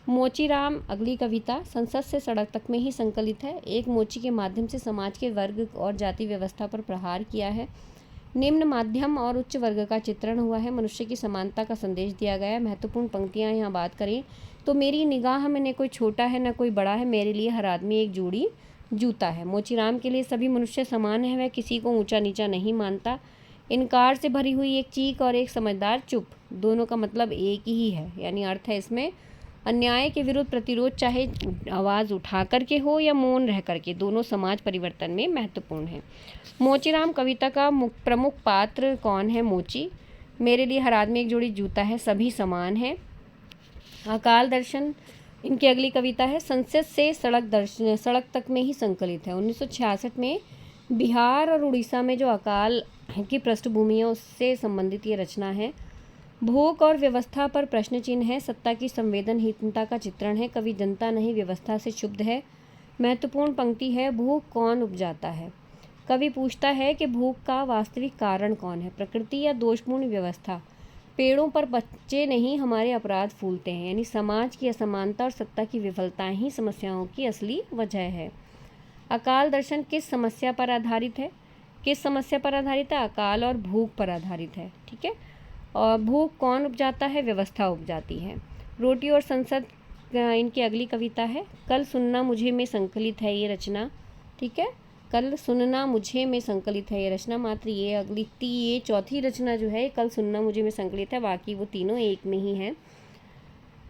मोचीराम अगली कविता संसद से सड़क तक में ही संकलित है। एक मोची के माध्यम से समाज के वर्ग और जाति व्यवस्था पर प्रहार किया है। निम्न, माध्यम और उच्च वर्ग का चित्रण हुआ है। मनुष्य की समानता का संदेश दिया गया है। महत्वपूर्ण पंक्तियां यहाँ बात करें तो मेरी निगाह में न कोई छोटा है न कोई बड़ा है, मेरे लिए हर आदमी एक जोड़ी जूता है। मोचीराम के लिए सभी मनुष्य समान है, वह किसी को ऊंचा नीचा नहीं मानता। इनकार से भरी हुई एक चीख और एक समझदार चुप, दोनों का मतलब एक ही है, यानी अर्थ है इसमें अन्याय के विरुद्ध प्रतिरोध, चाहे आवाज़ उठा करके हो या मौन रह करके, दोनों समाज परिवर्तन में महत्वपूर्ण है। मोचीराम कविता का प्रमुख पात्र कौन है? मोची। मेरे लिए हर आदमी एक जोड़ी जूता है, सभी समान है। अकाल दर्शन इनकी अगली कविता है। संसद से सड़क तक में ही संकलित है। 1966 में बिहार और उड़ीसा में जो अकाल की पृष्ठभूमि है उससे संबंधित ये रचना है। भूख और व्यवस्था पर प्रश्न चिन्ह है। सत्ता की संवेदनहीनता का चित्रण है। कवि जनता नहीं व्यवस्था से क्षुब्ध है। महत्वपूर्ण पंक्ति है, भूख कौन उपजाता है? कवि पूछता है कि भूख का वास्तविक कारण कौन है? प्रकृति या दोषपूर्ण व्यवस्था? पेड़ों पर बच्चे नहीं, हमारे अपराध फूलते हैं, यानी समाज की असमानता और सत्ता की विफलताएं ही समस्याओं की असली वजह है। अकाल दर्शन किस समस्या पर आधारित है? किस समस्या पर आधारित है? अकाल और भूख पर आधारित है। ठीक है। और भूख कौन उपजाता है? व्यवस्था उपजाती है। रोटी और संसद इनकी अगली कविता है। कल सुनना मुझे में संकलित है ये रचना। ठीक है, कल सुनना मुझे में संकलित है ये रचना। मात्र ये चौथी रचना जो है कल सुनना मुझे में संकलित है, बाकी वो तीनों एक में ही हैं।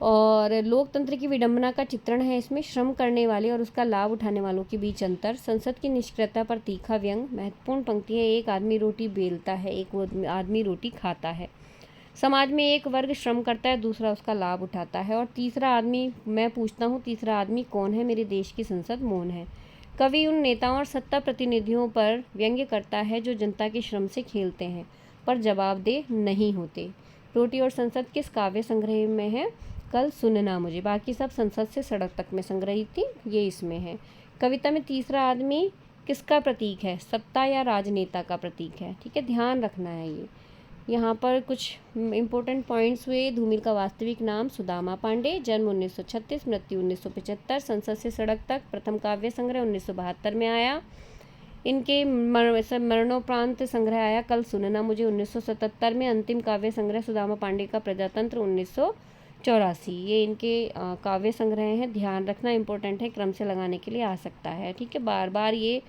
और लोकतंत्र की विडंबना का चित्रण है इसमें। श्रम करने वाले और उसका लाभ उठाने वालों के बीच अंतर। संसद की निष्क्रियता पर तीखा व्यंग। महत्वपूर्ण पंक्ति है, एक आदमी रोटी बेलता है, एक आदमी रोटी खाता है। समाज में एक वर्ग श्रम करता है, दूसरा उसका लाभ उठाता है। और तीसरा आदमी, मैं पूछता हूँ तीसरा आदमी कौन है? मेरे देश की संसद मौन है। कवि उन नेताओं और सत्ता प्रतिनिधियों पर व्यंग्य करता है जो जनता के श्रम से खेलते हैं पर जवाबदेह नहीं होते। रोटी और संसद किस काव्य संग्रह में है? कल सुनना मुझे। बाकी सब संसद से सड़क तक में संग्रहित थी, ये इसमें है। कविता में तीसरा आदमी किसका प्रतीक है? सत्ता या राजनेता का प्रतीक है। ठीक है, ध्यान रखना है ये। यहाँ पर कुछ इम्पोर्टेंट पॉइंट्स हुए। धूमिल का वास्तविक नाम सुदामा पांडे, जन्म 1936, मृत्यु 1975, संसद से सड़क तक प्रथम काव्य संग्रह 1972 में आया। इनके मरणोपरांत संग्रह आया कल सुनना मुझे 1977 में। अंतिम काव्य संग्रह सुदामा पांडे का प्रजातंत्र 1984। ये इनके काव्य संग्रह हैं, ध्यान रखना इम्पोर्टेंट है, क्रम से लगाने के लिए आ सकता है। ठीक है, बार बार ये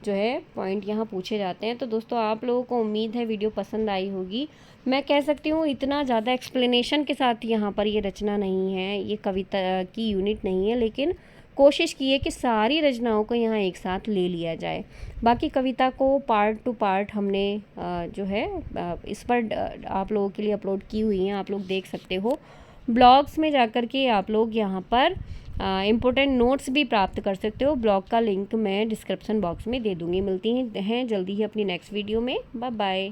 जो है पॉइंट यहाँ पूछे जाते हैं। तो दोस्तों आप लोगों को उम्मीद है वीडियो पसंद आई होगी। मैं कह सकती हूँ इतना ज़्यादा एक्सप्लेनेशन के साथ यहाँ पर ये रचना नहीं है, ये कविता की यूनिट नहीं है, लेकिन कोशिश की है कि सारी रचनाओं को यहाँ एक साथ ले लिया जाए। बाकी कविता को पार्ट टू पार्ट हमने जो है इस पर आप लोगों के लिए अपलोड की हुई हैं, आप लोग देख सकते हो। ब्लॉग्स में जाकर के आप लोग यहाँ पर इम्पोर्टेंट नोट्स भी प्राप्त कर सकते हो। ब्लॉग का लिंक मैं डिस्क्रिप्शन बॉक्स में दे दूँगी। मिलती हैं जल्दी ही अपनी नेक्स्ट वीडियो में। Bye bye.